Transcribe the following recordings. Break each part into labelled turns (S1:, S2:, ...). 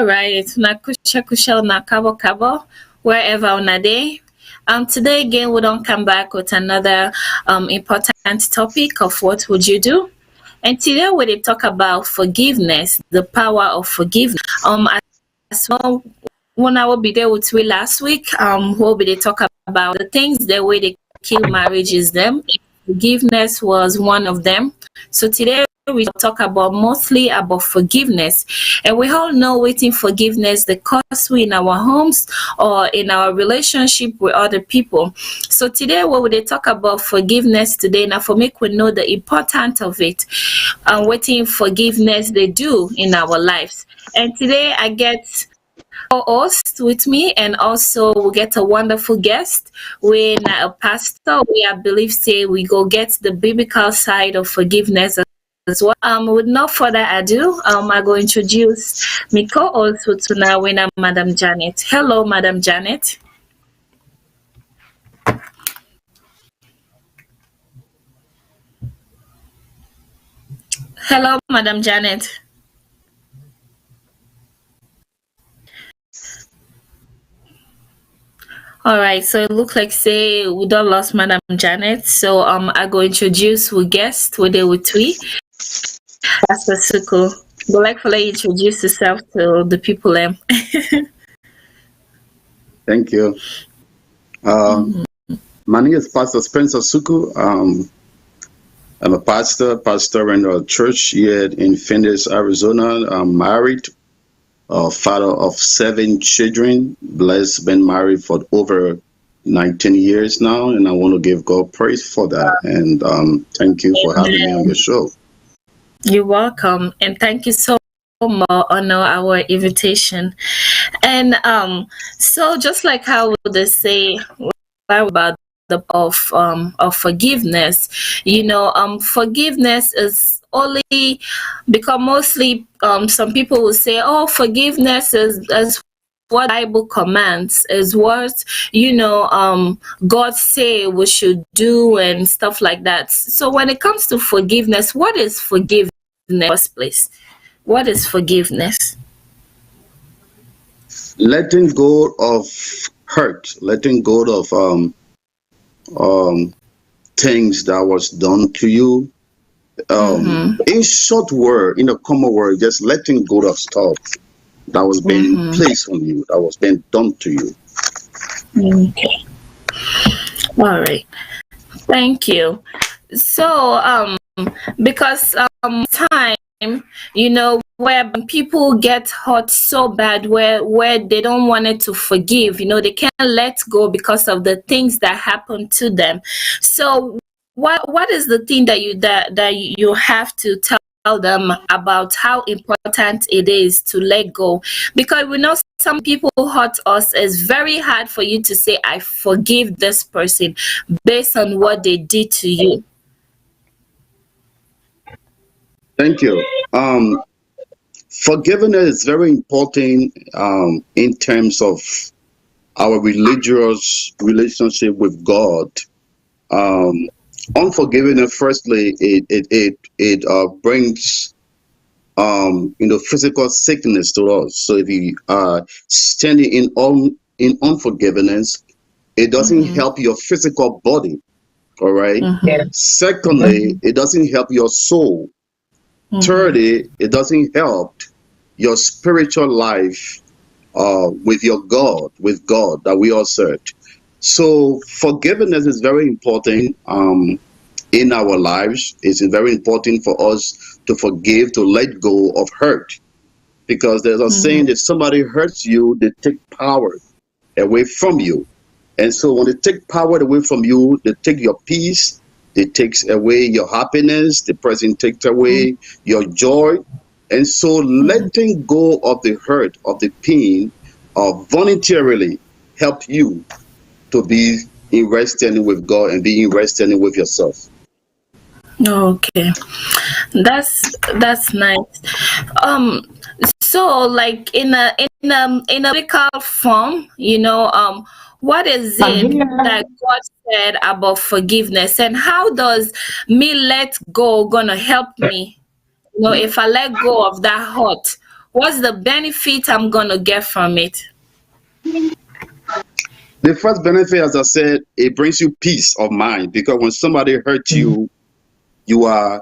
S1: right, nakusha kusha na kabo kabo, wherever on a day. Today again, we don't come back with another important topic of what would you do. And today we will talk about forgiveness, the power of forgiveness. As well, when I will be there with we last week, we'll be there talk about the things the way they kill marriages. Them forgiveness was one of them. So today we talk about mostly about forgiveness, and we all know waiting forgiveness the cause we in our homes or in our relationship with other people. So today we will talk about forgiveness today. Now for me, we know the importance of it and waiting forgiveness they do in our lives. And today I get co-host with me, and also we get a wonderful guest. We're a pastor. We I believe say we go get the biblical side of forgiveness as well. With no further ado, I go introduce my co-host with now Madam Janet. Hello, Madam Janet. Hello, Madam Janet. All right, so it look like say we don't lost Madam Janet. So I go introduce who guest with the with we Pastor Suko. Go like for you introduce yourself to the people.
S2: Thank you. My name is Pastor Spencer Suku. I'm a pastor in a church here in Phoenix, Arizona. I'm married, father of 7 children, blessed, been married for over 19 years now, and I want to give God praise for that. And thank you for having me on your show.
S1: You're welcome, and thank you so much on our invitation. And so just like how they say about the of forgiveness, forgiveness is only because mostly some people will say, oh, forgiveness is what the Bible commands, is what God say we should do and stuff like that. So when it comes to forgiveness, what is forgiveness in the first place? What is forgiveness?
S2: Letting go of hurt, letting go of things that was done to you. In short word, in a common word, just letting go of stuff that was being placed on you, that was being done to you.
S1: Okay. All right. Thank you. So because time, where people get hurt so bad where they don't want it to forgive, they can't let go because of the things that happened to them. So what is the thing that you have to tell them about how important it is to let go? Because we know some people hurt us. It's very hard for you to say I forgive this person based on what they did to you.
S2: Thank you. Forgiveness is very important in terms of our religious relationship with God. Unforgiveness, firstly, it brings physical sickness to us. So if you are standing in unforgiveness, it doesn't help your physical body. All right. Secondly, it doesn't help your soul. Thirdly, it doesn't help your spiritual life with God that we all serve. So forgiveness is very important in our lives. It's very important for us to forgive, to let go of hurt. Because there's a saying that somebody hurts you, they take power away from you. And so when they take power away from you, they take your peace, they take away your happiness, the person takes away your joy. And so letting go of the hurt, of the pain, voluntarily help you to be in right standing with God and be in right standing with yourself.
S1: Okay, that's nice. So like in a biblical form, what is it that God said about forgiveness, and how does me let go gonna help me? If I let go of that hurt, what's the benefit I'm gonna get from it?
S2: The first benefit, as I said, it brings you peace of mind, because when somebody hurts you, you are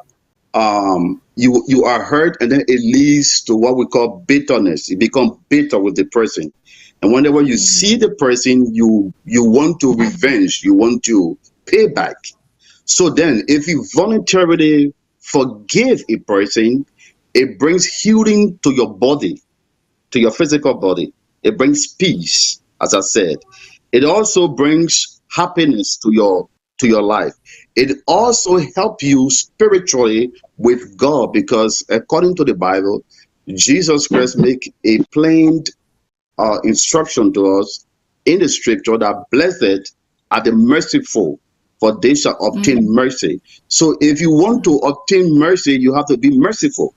S2: you are hurt, and then it leads to what we call bitterness. You become bitter with the person, and whenever you see the person, you want to revenge, you want to pay back. So then, if you voluntarily forgive a person, it brings healing to your body, to your physical body. It brings peace, as I said. It also brings happiness to your life. It also helps you spiritually with God, because according to the Bible, Jesus Christ make a plain instruction to us in the scripture that blessed are the merciful, for they shall obtain mercy. So if you want to obtain mercy, you have to be merciful.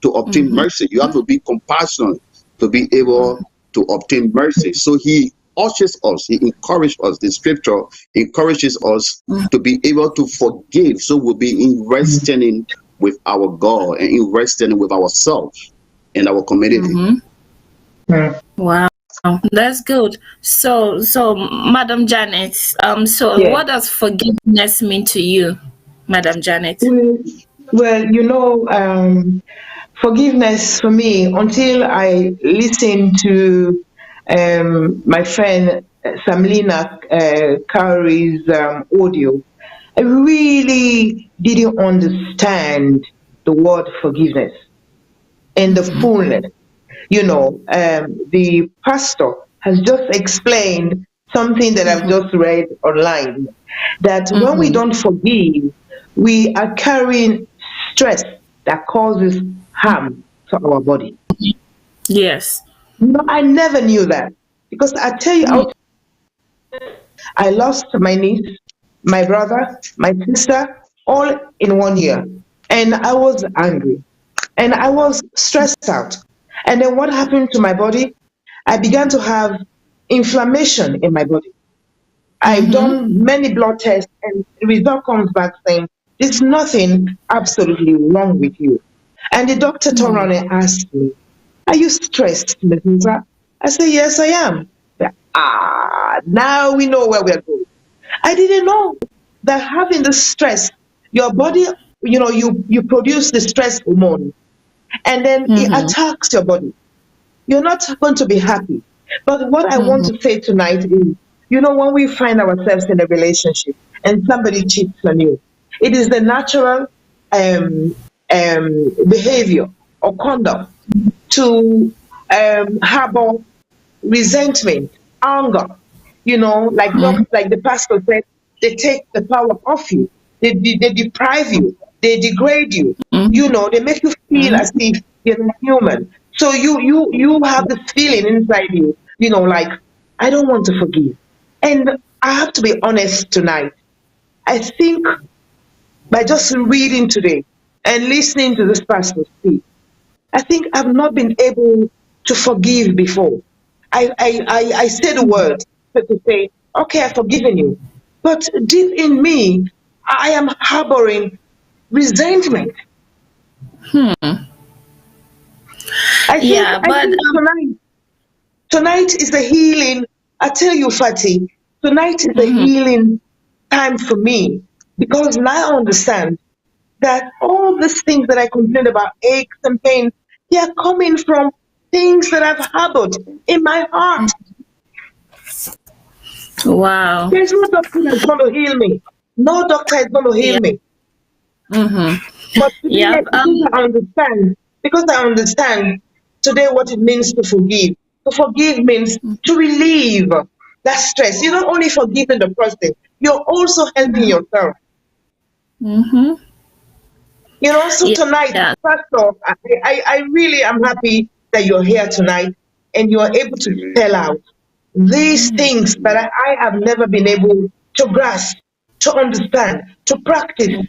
S2: To obtain mercy, you have to be compassionate to be able to obtain mercy. So he urges us, he encourages us, the scripture encourages us to be able to forgive. So we'll be in right standing with our God and in right standing with ourselves and our community.
S1: Wow, that's good. So, Madam Janet, so
S3: Yeah.
S1: what does forgiveness mean to you, Madam Janet?
S3: Well, forgiveness for me, until I listened to my friend Samlina Cowie's audio, I really didn't understand the word forgiveness and the fullness. The pastor has just explained something that I've just read online, that when we don't forgive, we are carrying stress that causes harm to our body.
S1: Yes.
S3: I never knew that, because I tell you, I lost my niece, my brother, my sister, all in 1 year. And I was angry and I was stressed out. And then what happened to my body? I began to have inflammation in my body. I've done many blood tests, and the result comes back saying there's nothing absolutely wrong with you. And the doctor turned around and asked me, "Are you stressed, Ms. Musa?" I said, "Yes, I am." Now we know where we're going. I didn't know that having the stress, your body, you produce the stress hormone, and then it attacks your body. You're not going to be happy. But what I want to say tonight is, when we find ourselves in a relationship and somebody cheats on you, it is the natural behavior or conduct to harbor resentment, anger. Like the pastor said, they take the power off you. They deprive you. They degrade you. They make you feel as if you're not human. So you have this feeling inside you, like, I don't want to forgive. And I have to be honest tonight. I think by just reading today and listening to this pastor speak, I think I've not been able to forgive before. I say the word to say, okay, I've forgiven you. But deep in me, I am harboring resentment.
S1: Yeah,
S3: I
S1: but
S3: think tonight is the healing. I tell you, Fatih, tonight is the healing time for me, because now I understand that all these things that I complain about, aches and pains, they are coming from things that I've harbored in my heart.
S1: wow.
S3: There's no doctor that's going to heal me. No doctor is going to heal
S1: Yeah.
S3: me. But today,
S1: Yep.
S3: because I understand today what it means to forgive. To forgive means to relieve that stress. You're not only forgiving the person, you're also helping yourself. So tonight,
S1: Yeah.
S3: Pastor, I really am happy that you're here tonight and you are able to tell out these things that I have never been able to grasp, to understand, to practice.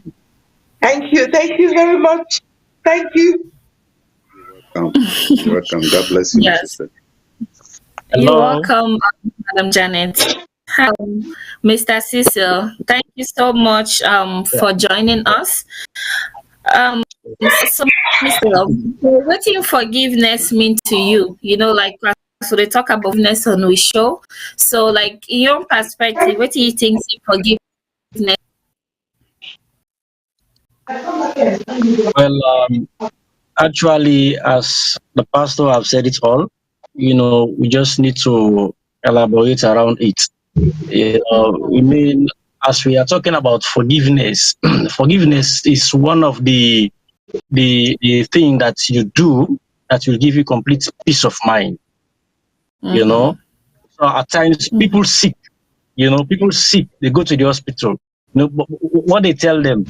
S3: Thank you. Thank you very much. Thank you.
S2: You're welcome. God bless you, my
S1: Yes.
S2: sister.
S1: You're
S4: Hello.
S1: welcome, Madam Janet. Hi, Mr. Cecil. Thank you so much
S4: Yeah.
S1: for joining us. Um, so Mr. What in forgiveness mean to you? You know, like so they talk about forgiveness on we show. So, like in your perspective, what do you think is forgiveness?
S4: Well, actually, as the pastor have said it all, we just need to elaborate around it. We mean, as we are talking about forgiveness, forgiveness is one of the thing that you do that will give you complete peace of mind. You know, so at times people sick. People sick. They go to the hospital. But what they tell them,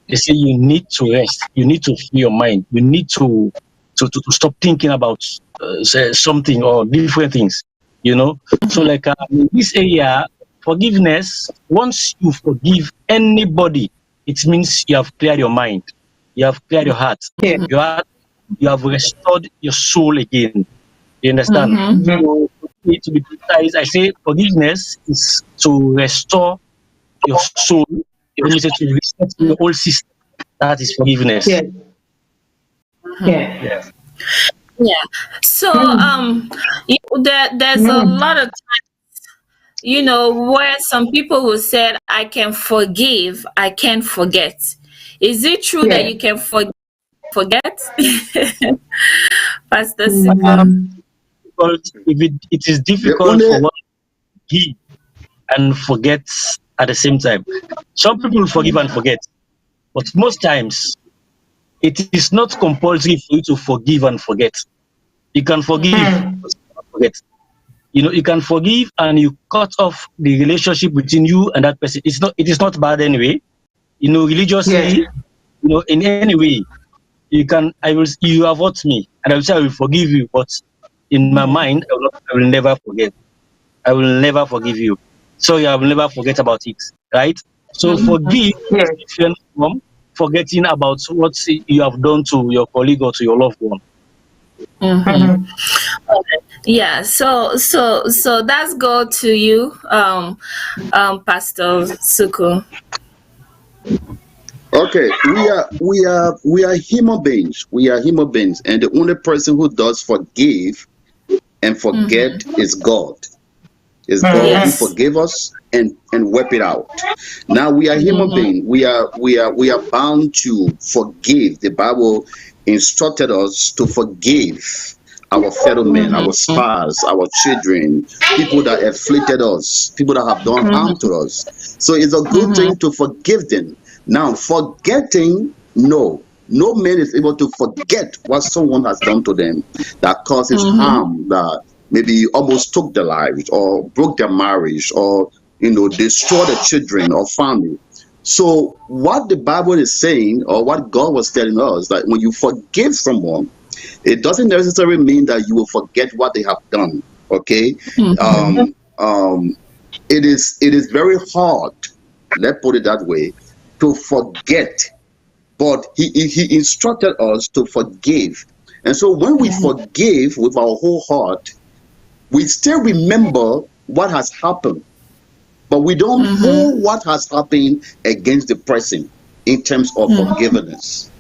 S4: they say you need to rest. You need to free your mind. You need to stop thinking about something or different things. So like in this area, forgiveness. Once you forgive anybody, it means you have cleared your mind. You have cleared your heart.
S3: Yeah.
S4: You have restored your soul again. You understand? So, to be precise, I say forgiveness is to restore your soul. Then you say to reset your whole system. That is forgiveness.
S3: Yeah. Yeah.
S4: Yeah.
S1: Yeah. So, there's a lot of where some people will say, I can forgive, I can't forget. Is it true that
S3: Yeah.
S1: you can forget? Pastor Siku.
S3: Mm.
S4: But if it is
S2: The
S4: difficult
S2: only
S4: for one to give and forget at the same time. Some people forgive and forget, but most times it is not compulsory for you to forgive and forget. You can forgive, but you cannot forget. You can forgive and you cut off the relationship between you and that person. It is not bad anyway.
S3: Yeah.
S4: Religiously, in any way, you have hurt me, and I will say I will forgive you, but in my mind, I will never forget. I will never forgive you. So I will never forget about it. Right? So forgive
S3: Yeah.
S4: is different from forgetting about what you have done to your colleague or to your loved one.
S1: Yeah, so that's go to you, Pastor Suku.
S2: Okay, we are human beings. We are human beings, and the only person who does forgive and forget is God. Is God who
S1: Yes.
S2: forgave us and wipe it out. Now we are human beings. We are bound to forgive. The Bible instructed us to forgive our fellow men, our spouse, our children, people that afflicted us, people that have done harm to us. So it's a good thing to forgive them. Now, forgetting, no man is able to forget what someone has done to them that causes harm, that maybe almost took their lives or broke their marriage or destroy the children or family. So what the Bible is saying, or what God was telling us, that when you forgive someone, it doesn't necessarily mean that you will forget what they have done. Okay. um it is very hard, let's put it that way, to forget, but he instructed us to forgive. And so when we forgive with our whole heart, we still remember what has happened, but we don't hold what has happened against the person in terms of forgiveness.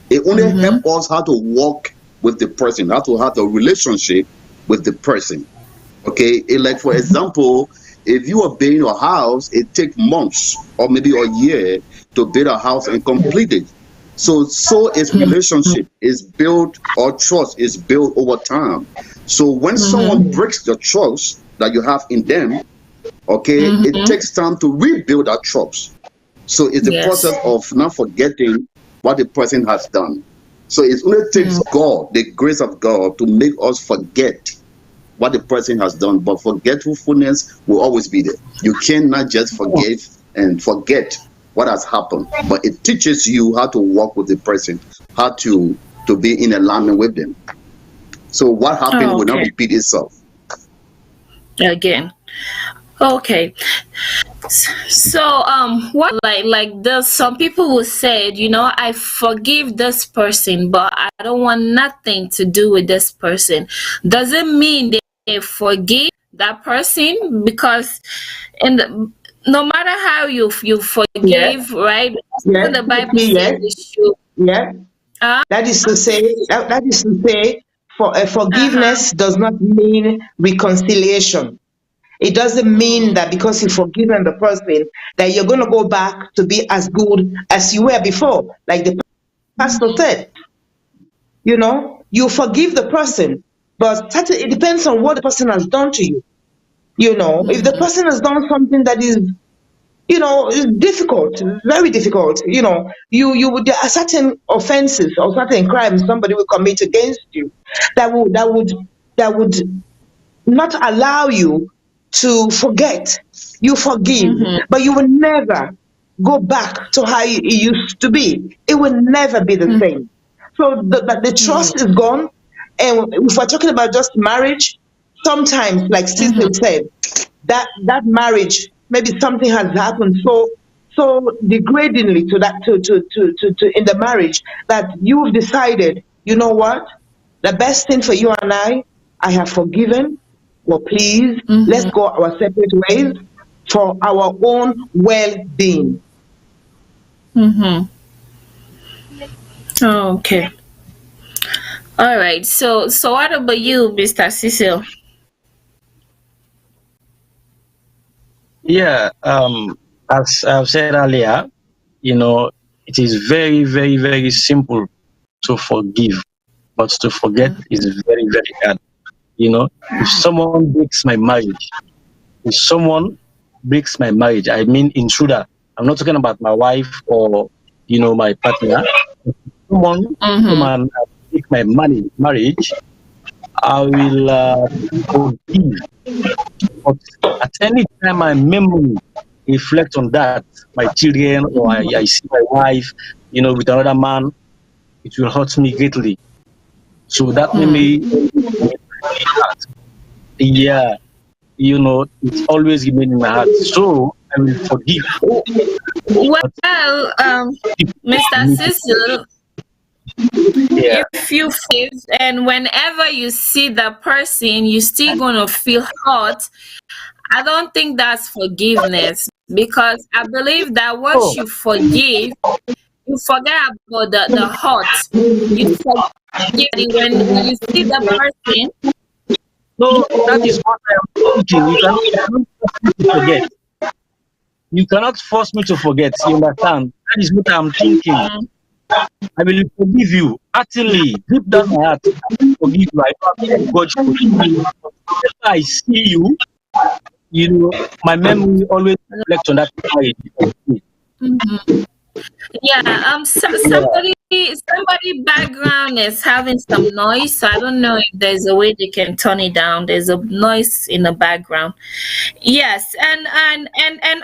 S2: It only helps us how to walk with the person, how to have a relationship with the person. Okay, like for example, if you are building a house, it takes months or maybe a year to build a house and complete it. So is relationship is built, or trust is built over time. So when someone breaks the trust that you have in them, okay, it takes time to rebuild that trust. So it's the
S1: Yes.
S2: process of not forgetting what the person has done. So it only takes God, the grace of God, to make us forget what the person has done. But forgetfulness will always be there. You cannot just forgive and forget what has happened. But it teaches you how to walk with the person, how to be in alignment with them. So what happened
S1: Oh,
S2: will not
S1: okay.
S2: repeat itself.
S1: Again. Okay. So, what like this? Some people will say, I forgive this person, but I don't want nothing to do with this person. Does it mean they forgive that person? Because no matter how you
S3: Yes.
S1: forgive, right? Because even
S3: Yes.
S1: the Bible
S3: Typically,
S1: says
S3: yes.
S1: we should.
S3: Yeah,
S1: Ah,
S3: that is to say, that is to say,
S1: uh-huh.
S3: forgiveness does not mean reconciliation. It doesn't mean
S1: Mm,
S3: that because you've forgiven the person that you're going to go back to be as good as you were before. Like the pastor said, you forgive the person, but it depends on what the person has done to you. If the person has done something that is, is difficult, very difficult, there are certain offenses or certain crimes somebody will commit against you that would not allow you to forget. You forgive, but you will never go back to how it used to be. It will never be the same. So the trust is gone. And if we're talking about just marriage, sometimes, like Cecil said, that marriage, maybe something has happened so degradingly to that to in the marriage that you've decided, you know what, the best thing for you and I have forgiven. Well, please, let's go our separate ways for our own well-being.
S1: okay. All right. So what about you, Mr. Cecil?
S4: Yeah, as I've said earlier, it is very, very, very simple to forgive, but to forget is very, very hard. If someone breaks my marriage, if someone breaks my marriage, I mean intruder. I'm not talking about my wife or my partner. Someone come
S1: Mm-hmm.
S4: and break my marriage, I will forgive. But at any time my memory reflect on that, my children, or I see my wife, with another man, it will hurt me greatly. So that memory, yeah, it's always remain in my heart. So I will forgive. But
S1: Well, Mr. Cecil,
S4: yeah,
S1: if you forgive and whenever you see the person, you still gonna feel hurt, I don't think that's forgiveness because I believe that once
S4: so
S1: you forgive, you forget about the hurt. You forgive it when you see the person.
S4: no, that is what I am thinking. You cannot force me to forget. You cannot force me to forget. You understand? That is what I'm thinking.
S1: Mm,
S4: I will forgive you. Utterly, deep down my heart, I will forgive you. I don't have any grudge for you. Whenever I see you, my memory always reflects on that memory.
S1: yeah,
S4: Yeah.
S1: somebody background is having some noise, so I don't know if there's a way they can turn it down. There's a noise in the background. Yes, and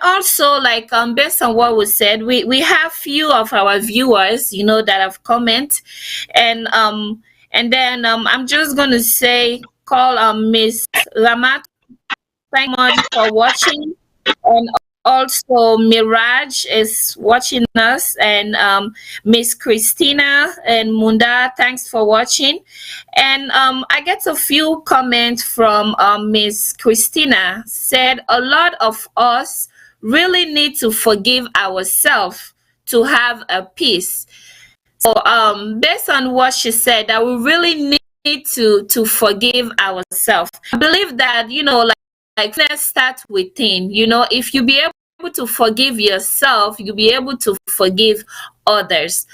S1: also like based on what was said, we have few of our viewers, that have comment, and then I'm just gonna say call Miss Ramat. Thank you much for watching, and also Mirage is watching us, and Miss Christina and Munda. Thanks for watching, and I get a few comments from Miss Christina. Said a lot of us really need to forgive ourselves to have a peace. So based on what she said, that we really need to forgive ourselves. I believe that like let's start within. If you be able to forgive yourself, you'll be able to forgive others.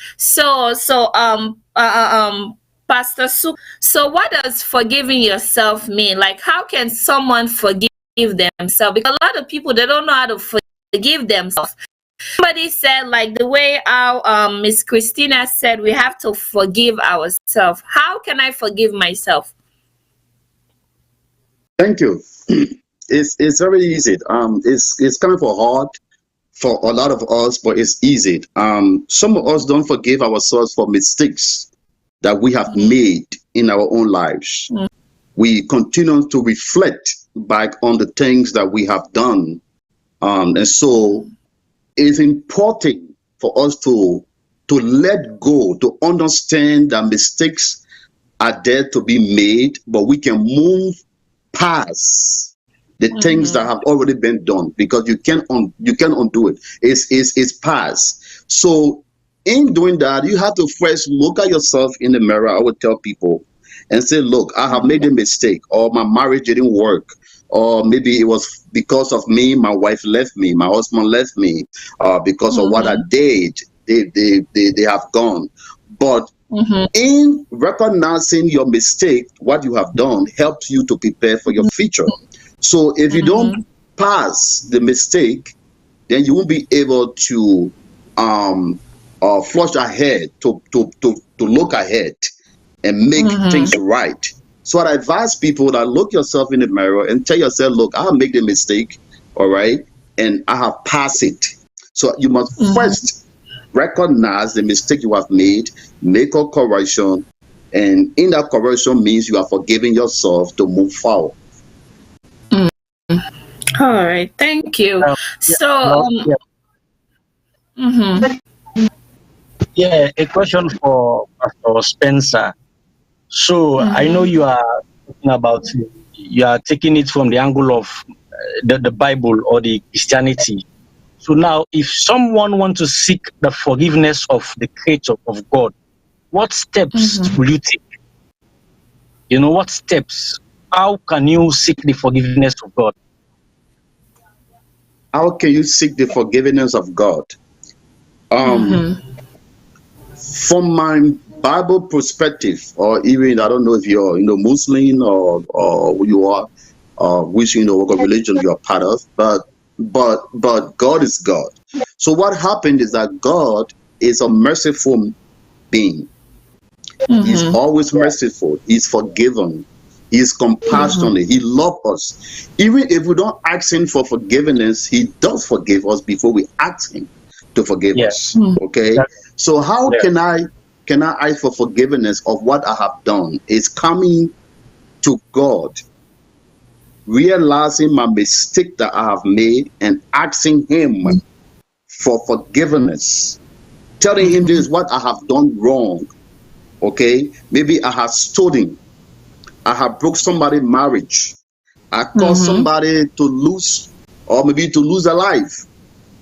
S1: Pastor Su, so what does forgiving yourself mean? Like, how can someone forgive themselves? Because a lot of people, they don't know how to forgive themselves. Somebody said, like the way our Miss Christina said, we have to forgive ourselves. How can I forgive myself?
S2: Thank you. It's very easy. It's kind of hard for a lot of us, but it's easy. Some of us don't forgive ourselves for mistakes that we have made in our own lives. We continue to reflect back on the things that we have done, and so it's important for us to let go, to understand that mistakes are there to be made, but we can move past the things that have already been done because you can undo it. It's past. So in doing that, you have to first look at yourself in the mirror. I would tell people and say, look, I have made a mistake, or my marriage didn't work, or maybe it was because of me, my wife left me, my husband left me, because of what I did, they have gone. But in recognizing your mistake, what you have done helps you to prepare for your future. So if you don't pass the mistake, then you won't be able to flush ahead, to look ahead and make things right. So I advise people that look yourself in the mirror and tell yourself, look, I have made a mistake, all right, and I have passed it. So you must first recognize the mistake you have made, make a correction, and in that correction means you are forgiving yourself to move forward.
S1: All right, thank you. So,
S4: a question for Pastor Spencer. So I know you are talking about, you are taking it from the angle of the Bible or the Christianity. So now, if someone wants to seek the forgiveness of the Creator of God, what steps will you take? You know, what steps? How can you seek the forgiveness of God?
S2: How can you seek the forgiveness of God? From my Bible perspective, or even I don't know if you're Muslim or who you are, which what religion you are part of, but God is God. So what happened is that God is a merciful being. He's always merciful. He's forgiving. He's compassionate. He loves us. Even if we don't ask him for forgiveness, he does forgive us before we ask him to forgive us. Okay. So how can I ask for forgiveness of what I have done? It's coming to God, realizing my mistake that I have made and asking him for forgiveness. Telling him this is what I have done wrong. Okay, maybe I have stolen, I have broke somebody's marriage, I caused somebody to lose, or maybe to lose a life.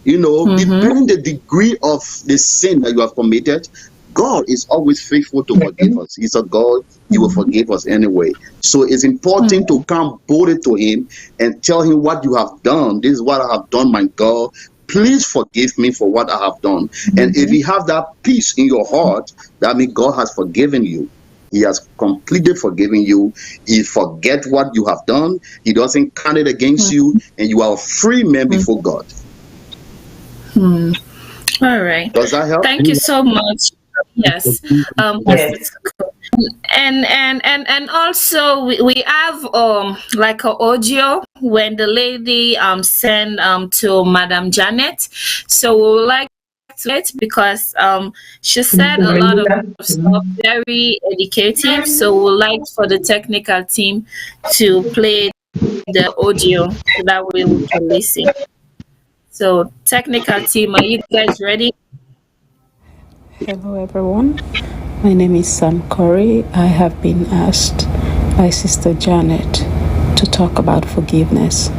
S2: Depending the degree of the sin that you have committed, God is always faithful to forgive us. He's a God, he will forgive us anyway. So it's important to come boldly to him and tell him what you have done. This is what I have done, my God. Please forgive me for what I have done. And if you have that peace in your heart, that means God has forgiven you. He has completely forgiven you. He forget what you have done. He doesn't count it against you, and you are a free man before God.
S1: All right.
S2: Does that help?
S1: Thank you so much. Yes. And also we have like an audio when the lady sent to Madam Janet. So we would like to it because she said a lot of stuff very educative. So we would like for the technical team to play the audio so that way we can listen. So technical team, are you guys ready?
S5: Hello everyone, my name is Sam Corey. I have been asked by Sister Janet to talk about forgiveness.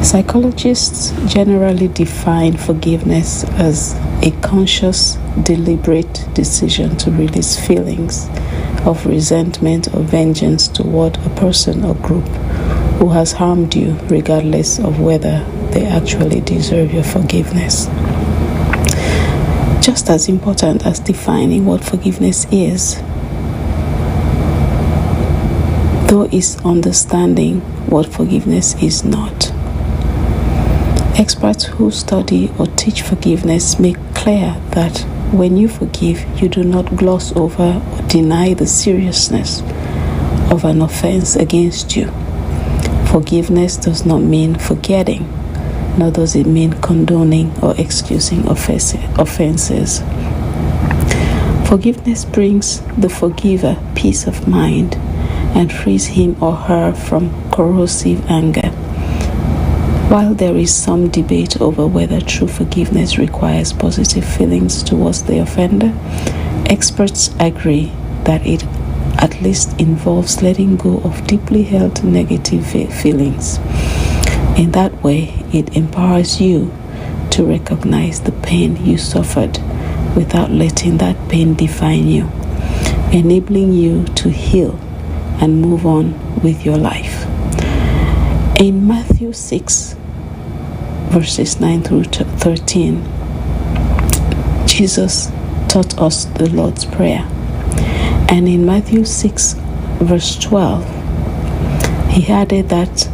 S5: Psychologists generally define forgiveness as a conscious, deliberate decision to release feelings of resentment or vengeance toward a person or group who has harmed you, regardless of whether they actually deserve your forgiveness. Just as important as defining what forgiveness is, though, is understanding what forgiveness is not. Experts who study or teach forgiveness make clear that when you forgive, you do not gloss over or deny the seriousness of an offense against you. Forgiveness does not mean forgetting, nor does it mean condoning or excusing offenses. Forgiveness brings the forgiver peace of mind and frees him or her from corrosive anger. While there is some debate over whether true forgiveness requires positive feelings towards the offender, experts agree that it at least involves letting go of deeply held negative feelings. In that way, it empowers you to recognize the pain you suffered without letting that pain define you, enabling you to heal and move on with your life. In Matthew 6, verses 9 through 13, Jesus taught us the Lord's Prayer. And in Matthew 6, verse 12, he added that,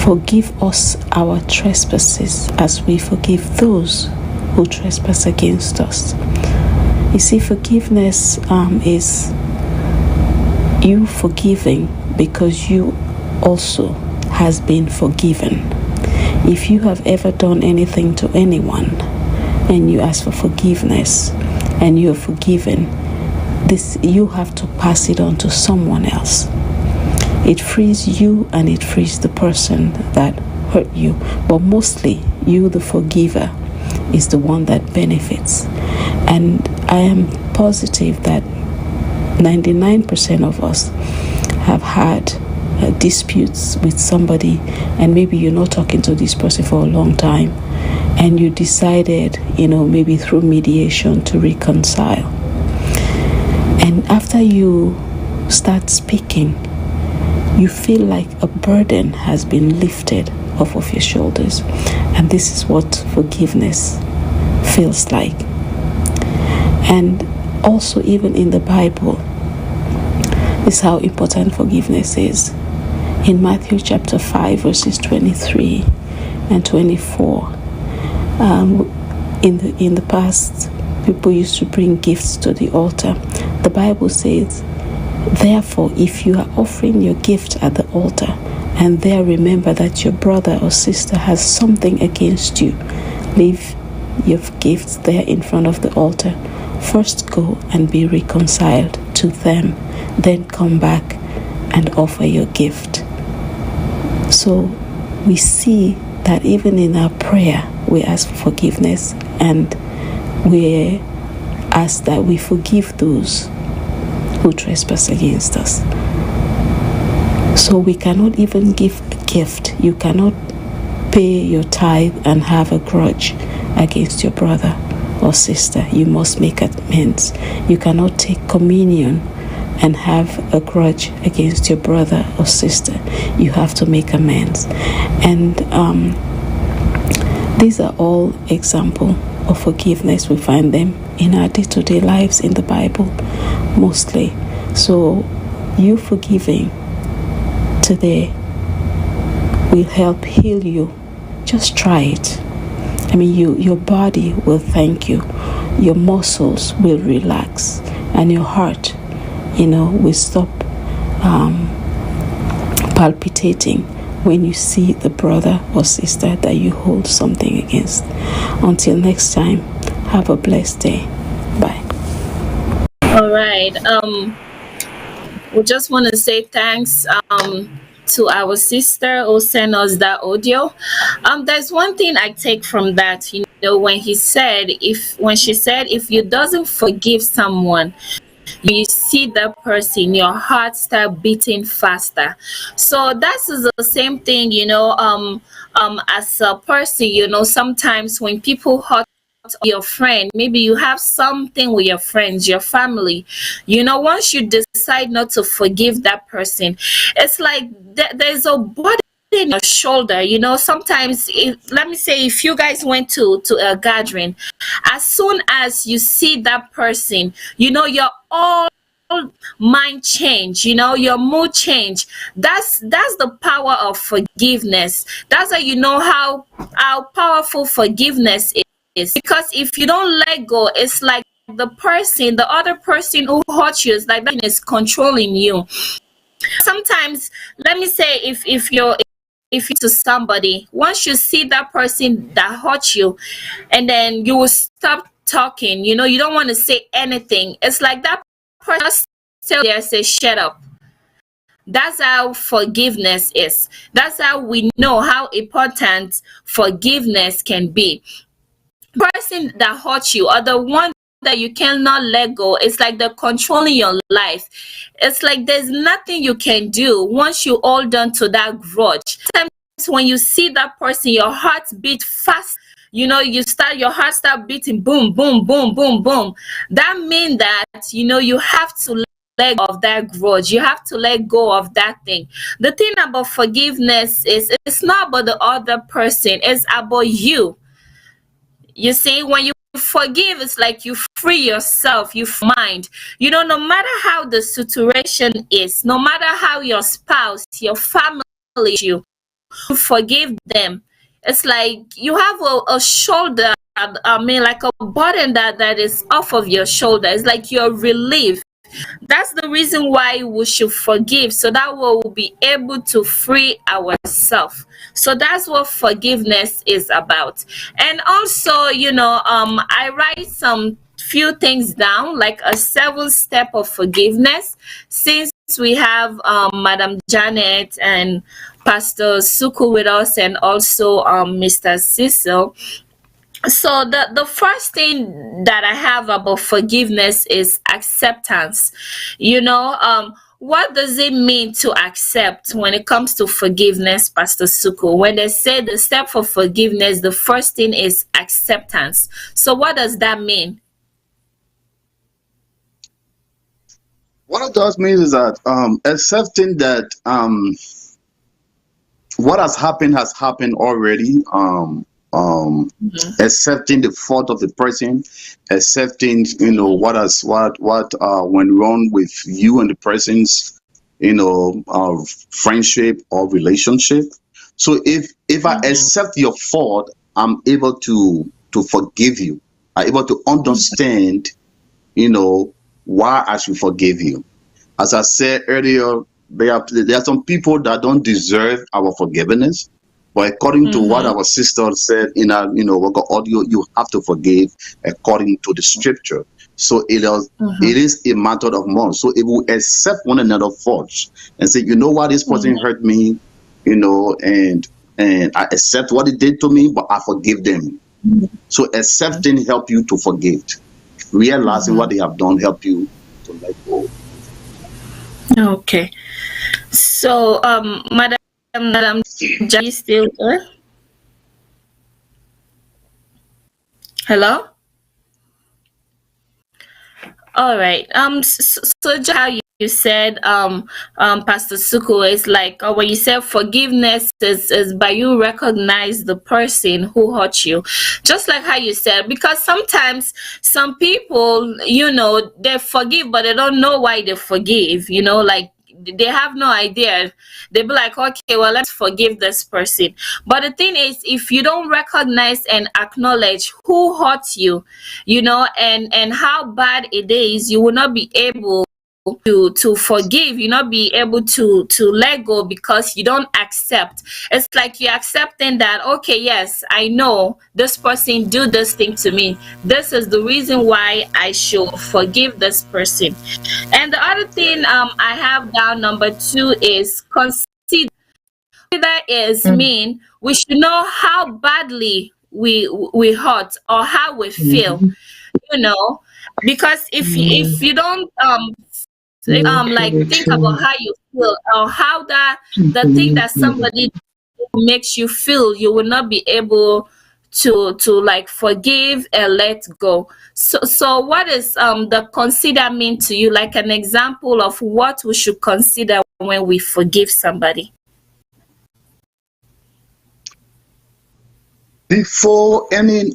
S5: forgive us our trespasses as we forgive those who trespass against us. You see, forgiveness is you forgiving because you also has been forgiven. If you have ever done anything to anyone and you ask for forgiveness and you're forgiven, this you have to pass it on to someone else. It frees you and it frees the person that hurt you, but mostly you, the forgiver, is the one that benefits. And I am positive that 99% of us have had disputes with somebody, and maybe you're not talking to this person for a long time, and you decided, maybe through mediation to reconcile. And after you start speaking, you feel like a burden has been lifted off of your shoulders. And this is what forgiveness feels like. And also, even in the Bible, is how important forgiveness is. In Matthew chapter 5, verses 23 and 24, in the past, people used to bring gifts to the altar. The Bible says, therefore, if you are offering your gift at the altar, and there remember that your brother or sister has something against you, leave your gifts there in front of the altar. First go and be reconciled to them, then come back and offer your gift. So we see that even in our prayer, we ask for forgiveness, and we ask that we forgive those who trespass against us. So we cannot even give a gift. You cannot pay your tithe and have a grudge against your brother or sister. You must make amends. You cannot take communion and have a grudge against your brother or sister. You have to make amends. And these are all examples of forgiveness. We find them in our day-to-day lives in the Bible, mostly. So you forgiving today will help heal you. Just try it. Your body will thank you. Your muscles will relax, and your heart, will stop palpitating when you see the brother or sister that you hold something against. Until next time, have a blessed day. Bye.
S1: All right. We just want to say thanks to our sister who sent us that audio. There's one thing I take from that, when she said, if you doesn't forgive someone, you see that person, your heart start beating faster. So that is the same thing, as a person, sometimes when people hurt your friend, maybe you have something with your friends, your family, once you decide not to forgive that person, it's like there's a burden in your shoulder. Sometimes, let me say, if you guys went to a gathering, as soon as you see that person, your all mind change, your mood change. That's the power of forgiveness. That's how you know how powerful forgiveness is. Because if you don't let go, it's like the other person who hurt you, is like that is controlling you. Sometimes, let me say, if you're to somebody, once you see that person that hurt you, and then you will stop talking, you don't want to say anything. It's like that person still there, say shut up. That's how forgiveness is. That's how we know how important forgiveness can be. Person that hurt you, or the one that you cannot let go, it's like they're controlling your life. It's like there's nothing you can do once you hold on to that grudge. Sometimes when you see that person, your heart beat fast. your heart start beating, boom, boom, boom, boom, boom. That means that, you have to let go of that grudge. You have to let go of that thing. The thing about forgiveness is it's not about the other person, it's about you. You see, when you forgive, it's like you free yourself, you mind. No matter how the situation is, no matter how your spouse, your family, you forgive them. It's like you have a shoulder, I mean, like a burden that is off of your shoulder. It's like you're relieved. That's the reason why we should forgive, so that we'll be able to free ourselves. So that's what forgiveness is about. And also, I write some few things down, like a 7 step of forgiveness, since we have Madam Janet and Pastor Suku with us, and also Mr. Cecil. So the first thing that I have about forgiveness is acceptance. What does it mean to accept when it comes to forgiveness, Pastor Suko? When they say the step for forgiveness, the first thing is acceptance. So what does that mean?
S2: What it does mean is that accepting that what has happened already. Accepting the fault of the person, accepting what went wrong with you and the person's friendship or relationship. So if I accept your fault, I'm able to forgive you. I'm able to understand why I should forgive you. As I said earlier, there are some people that don't deserve our forgiveness. But according to what our sister said in our, audio, you have to forgive according to the scripture. So it is a matter of more. So if we accept one another's faults and say, what, this person hurt me, and I accept what it did to me, but I forgive them. So accepting help you to forgive. Realizing what they have done help you to let go.
S1: Okay. So, Madam Jackie, still there? Hello? All right. So just how you said, Pastor Suko, is like, when you said forgiveness is by you recognize the person who hurt you, just like how you said, because sometimes some people, they forgive, but they don't know why they forgive. Like they have no idea. They be like, okay, well, let's forgive this person. But the thing is, if you don't recognize and acknowledge who hurt you, and how bad it is, you will not be able to forgive. You not be able to let go, because you don't accept. It's like you're accepting that, okay, yes, I know this person do this thing to me. This is the reason why I should forgive this person. And the other thing I have down, number 2, is consider. Is mean we should know how badly we hurt or how we feel, because if you don't like think about how you feel, or how the thing that somebody makes you feel, you will not be able to like forgive and let go. So what is the consider mean to you, like an example of what we should consider when we forgive somebody?
S2: Before any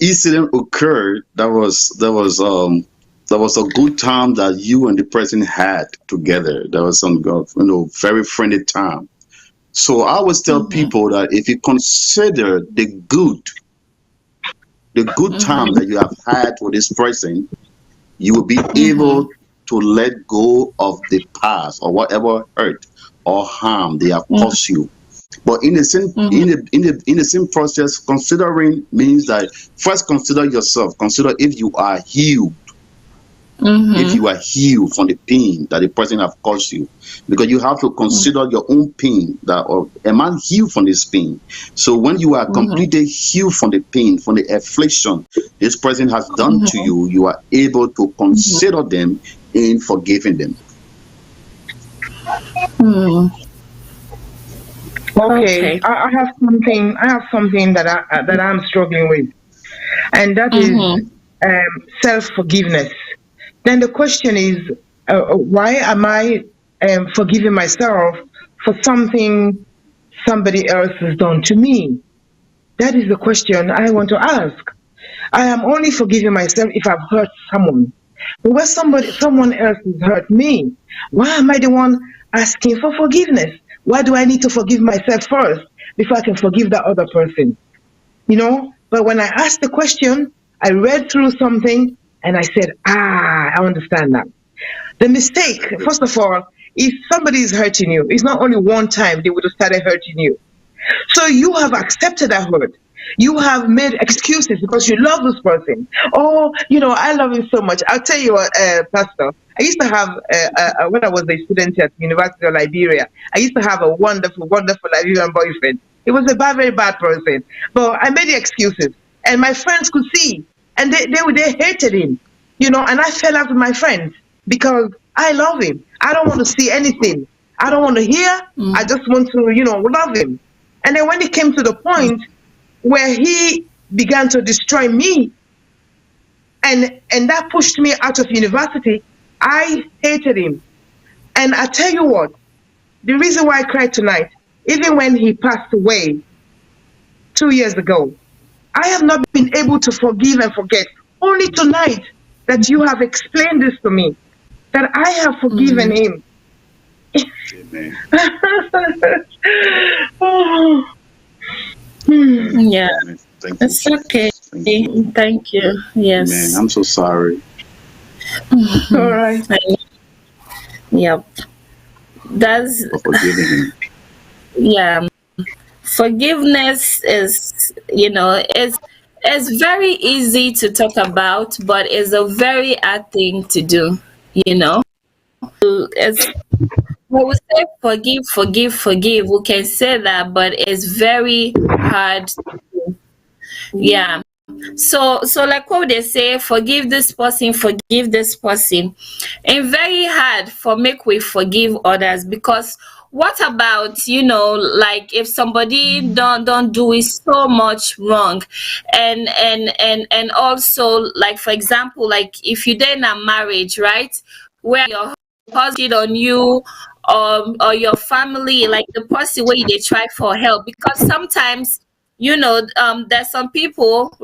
S2: incident occurred, there was a good time that you and the person had together. There was some very friendly time. So I always tell people that if you consider the good time that you have had with this person, you will be able to let go of the past or whatever hurt or harm they have caused you. But in the same process, considering means that first consider yourself. Consider if you are healed. If you are healed from the pain that the person have caused you, because you have to consider your own pain. That, or am I healed from this pain? So when you are completely healed from the pain, from the affliction this person has done to you, you are able to consider them in forgiving them.
S3: Okay,
S1: Okay.
S3: I have something. I have something that I'm struggling with, and that is
S1: Mm-hmm.
S3: self forgiveness. Then the question is, why am I forgiving myself for something somebody else has done to me? That is the question I want to ask. I am only forgiving myself if I've hurt someone. But when someone else has hurt me, why am I the one asking for forgiveness? Why do I need to forgive myself first before I can forgive that other person? You know? But when I asked the question, I read through something and I said, I understand that. The mistake, first of all, if somebody is hurting you, it's not only one time they would have started hurting you. So you have accepted that hurt. You have made excuses because you love this person. Oh, I love him so much. I'll tell you what, Pastor. I used to have, when I was a student at University of Liberia, I used to have a wonderful, wonderful Liberian boyfriend. He was a bad, very bad person. But I made the excuses. And my friends could see. And they hated him. And I fell out with my friends because I love him. I don't want to see anything. I don't want to hear. I just want to, love him. And then when it came to the point where he began to destroy me, and that pushed me out of university, I hated him. And I tell you what, the reason why I cried tonight, even when he passed away 2 years ago, I have not been able to forgive and forget. Only tonight that you have explained this to me, that I have forgiven him.
S2: Amen.
S3: Oh.
S1: Yeah.
S2: Amen. Thank you,
S1: It's okay.
S2: Jesus. Thank you, Lord.
S1: Thank you.
S2: Amen.
S1: Yes.
S2: I'm so sorry.
S3: All right.
S1: Yep. That's
S2: For forgiving him.
S1: yeah. Forgiveness is, it's very easy to talk about, but it's a very hard thing to do. You know, it's we will say forgive, forgive, forgive. We can say that, but it's very hard. Yeah. So like what they say, forgive this person, forgive this person. And very hard for make we forgive others, because what about, like if somebody don't do it so much wrong, and also, like for example, like if you then a marriage, right, where your husband cheat on you, or your family, like the person where they try for help, because sometimes, there's some people,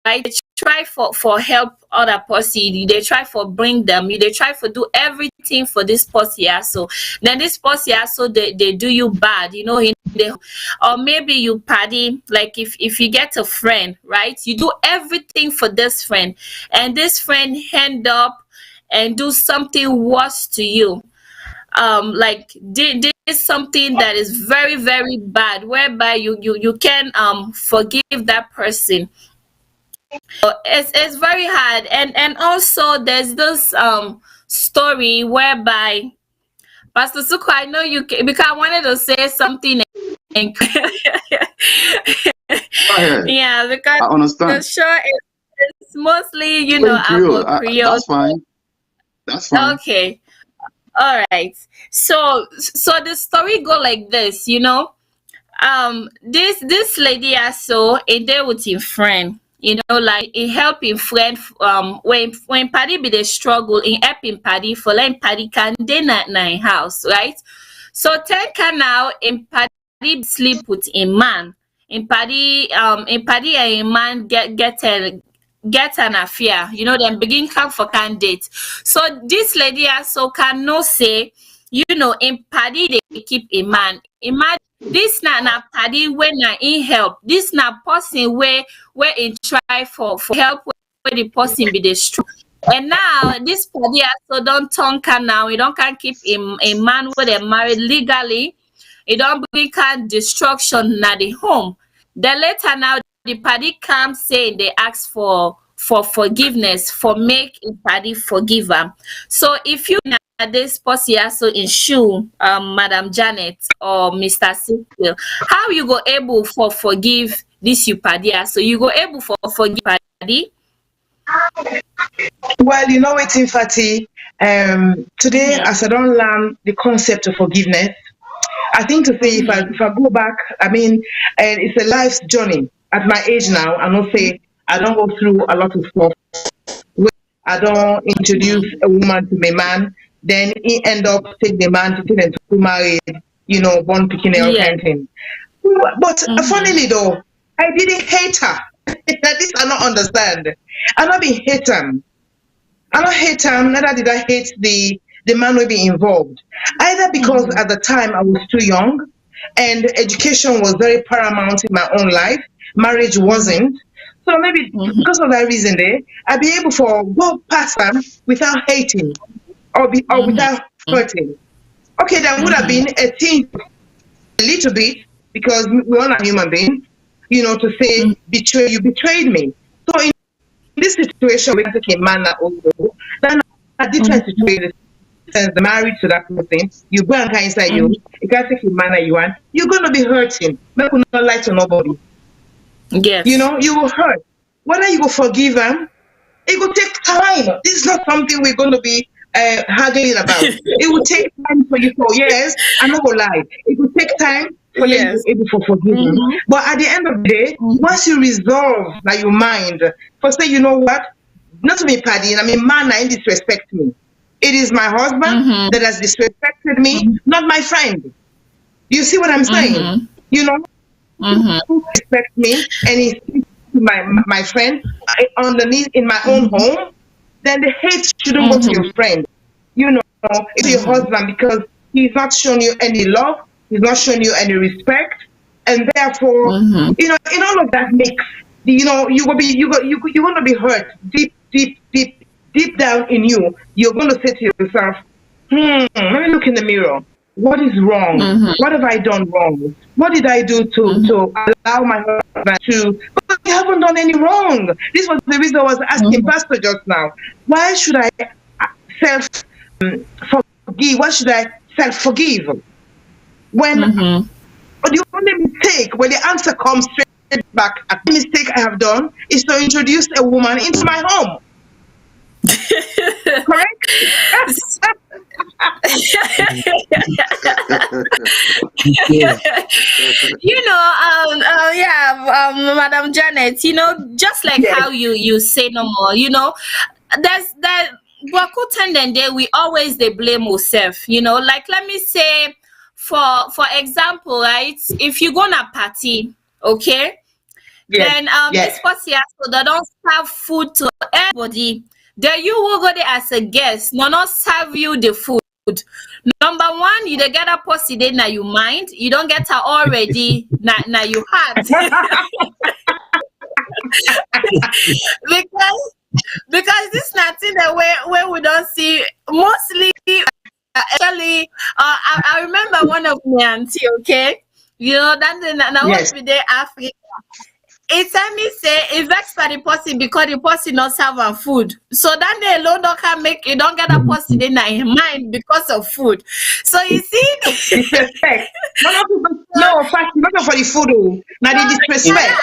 S1: right, they try for help other person, they try for bring them, they try for do everything for this person, yeah, so then this person, yeah, so they do you bad, or maybe you party, like if you get a friend, right, you do everything for this friend, and this friend end up and do something worse to you, like did something that is very very bad, whereby you can forgive that person. So it's very hard, and also there's this story whereby Pastor Suko, I know because I wanted to say something and
S2: Go ahead.
S1: yeah, because
S2: I
S1: the
S2: understand.
S1: show is mostly,
S2: In Creole.
S1: about Creole.
S2: That's fine. That's fine.
S1: Okay. All right. So the story go like this, this lady also a day with him friend, like he help him friend, when party be the struggle, in help him party for let party can dey na him house, right? So ten can now in party sleep with a man, in party and a man get an affair, then begin come for can date. So this lady also can know say, in party they keep a man. Imagine this na party wey na in help. This na person where in try for help where the person be the strong. And now this party also don't turn can now. We don't can keep a man where they married legally. It don't bring can destruction na the home. Then later now the party come saying they ask for forgiveness, for make a party forgive am. So if you na this person also in shoe, Madam Janet or Mr. Cecil, how you go able for forgive this you party, so you go able for forgive party?
S3: Well, you know what, Fati? Today,
S1: Yeah.
S3: as I don't learn the concept of forgiveness, I think to say if I go back, I mean, and it's a life's journey. At my age now, I don't say I don't go through a lot of stuff. Where I don't introduce a woman to my man, then he end up take the man to take them to married, born picking all
S1: Yeah.
S3: kind of thing. But funnily though, I didn't hate her. This I don't understand. I not be hate him. I don't hate him, neither did I hate the man will be involved. Either because at the time I was too young and education was very paramount in my own life, marriage wasn't. So maybe because of that reason there, I'd be able to go past them without hating or without hurting. Okay, that would have been a thing a little bit because we're all a human being, to say you betrayed me. So in this situation, we can take a man also, then a different situation since the married to that person, you go and inside you can't take a man that you want, you're gonna be hurting. Make you not lie to nobody.
S1: Yes.
S3: You will hurt. Whether you will forgive them, it will take time. This is not something we're going to be haggling about. It will take time for you to, yes, I'm not going to lie. It will take time for you to be able to forgive them. But at the end of the day, once you resolve that your mind, for say, you know what, not to be paddy, I mean, man, I disrespect me. It is my husband that has disrespected me, not my friend. You see what I'm saying? Respect me and he speaks to my friend underneath in my own home, then the hate shouldn't go to your friend. It's your husband because he's not showing you any love, he's not showing you any respect, and therefore, in all of that mix, you're gonna be hurt deep down in you. You're gonna say to yourself, let me look in the mirror. What is wrong? What have I done wrong? What did I do to allow my husband to? But you haven't done any wrong. This was the reason I was asking Pastor just now. Why should I self-forgive? Why should I self-forgive? When the only mistake, when the answer comes straight back, the mistake I have done is to introduce a woman into my home. Correct?
S1: Madam Janet, just like how you say no more, there's that Baku tendon there, we always they blame ourselves, like let me say for example, right, if you go on a party, okay, then this party so they don't serve food to everybody. Then you will go there as a guest, not serve you the food. Number one, you don't get a pussy there now you mind. You don't get her already now you heart. because this nothing the way we don't see mostly actually I remember one of my auntie, okay? That was with the Africa. It's time me say it vex for the person because the person not serve her food. So then they alone don't can make you don't get a person in her mind because of food. So you see
S3: disrespect. No, fact, not for the food. Now the disrespect.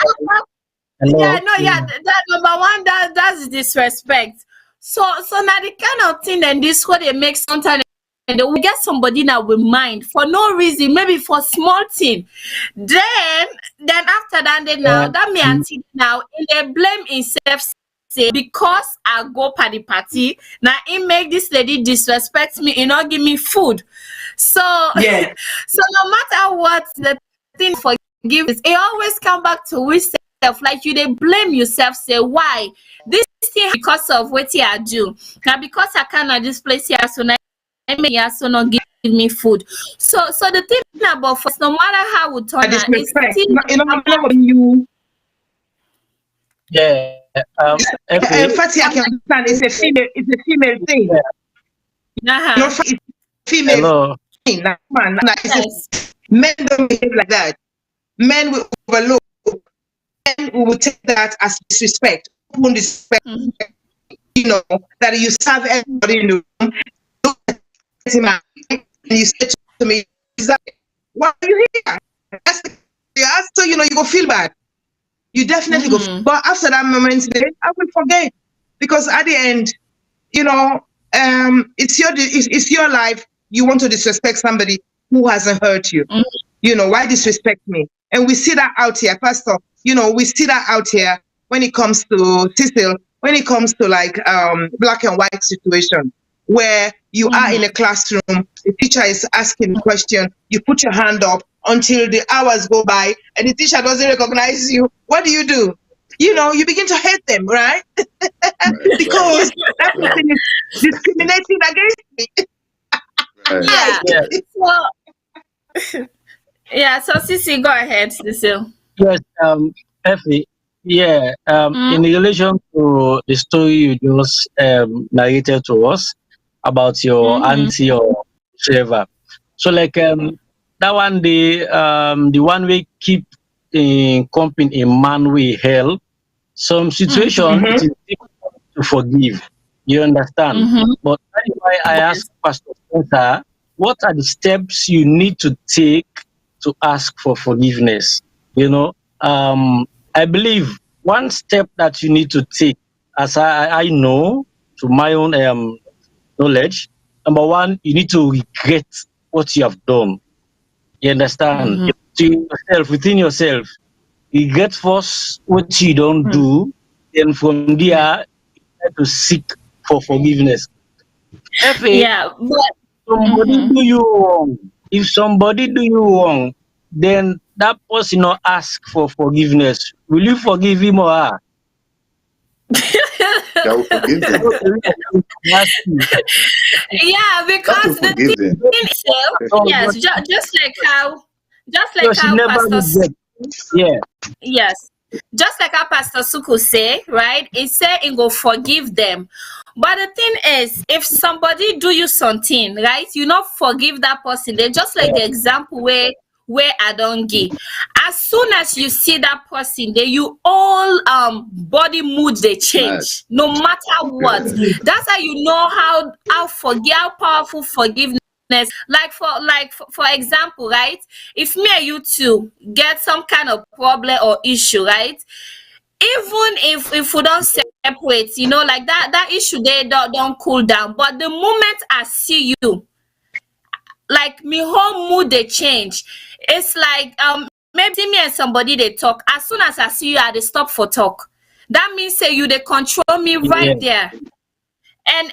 S1: That number one, that's disrespect. So now the kind of thing then this what they make sometimes. And we get somebody now with mind for no reason, maybe for small thing. Then after that, that me auntie now they blame himself say because I go to the party now he make this lady disrespect me, he not give me food. So so no matter what the thing forgive is, it always come back to yourself. Like you they blame yourself, say why this thing because of what I do now because I cannot this place here so now. I mean, also not give me food. So the thing about first, no matter how we turn out, it's still
S3: you.
S4: Yeah.
S3: Fatty, I can understand. It's a female thing. It's a female thing. Man, men don't behave like that. Men will overlook. Men will take that as disrespect. Disrespect. That you serve everybody in the room. And you said to me, why are you here? So you go feel bad. You definitely go. But after that moment, I will forget because at the end, it's your life. You want to disrespect somebody. who hasn't hurt you? Why disrespect me? And we see that out here, Pastor. We see that out here when it comes to Cecil, when it comes to like black and white situation, where you are in a classroom, the teacher is asking a question, you put your hand up until the hours go by, and the teacher doesn't recognize you. What do? You begin to hate them, right? Because that person is discriminating against me.
S1: Yeah.
S4: Yeah.
S1: So yeah, so Sissy, go ahead, Cecil.
S4: Yes, Effie. Yeah, in relation to the story you just narrated to us about your auntie or whatever. So like that one the one we keep in company in man we hell. Some situation it is difficult to forgive. You understand? But that is why I asked Pastor Spencer, what are the steps you need to take to ask for forgiveness? I believe one step that you need to take, as I know to my own knowledge, number one, you need to regret what you have done. You understand? To yourself, within yourself, regret first what you don't do, then from there, you try to seek for forgiveness.
S1: Yeah, but
S4: Somebody do you wrong. If somebody do you wrong, then that person not ask for forgiveness. Will you forgive him or her?
S2: I will forgive them.
S1: yeah, because the
S2: Forgive them.
S1: thing is, yes, just like how
S4: never
S1: Pastor
S4: regret. Yeah.
S1: yes, just like how Pastor Suku say, right? He say he go forgive them. But the thing is, if somebody do you something, right, you not forgive that person. They just like the example where I don't give. As soon as you see that person, they you all body mood they change, no matter what. That's how you know how powerful forgiveness. For example, right? If me and you two get some kind of problem or issue, right? Even if we don't separate, like that issue they don't cool down. But the moment I see you, like me whole mood they change. It's like maybe me and somebody they talk. As soon as I see you, I they stop for talk. That means say you they control me right there. And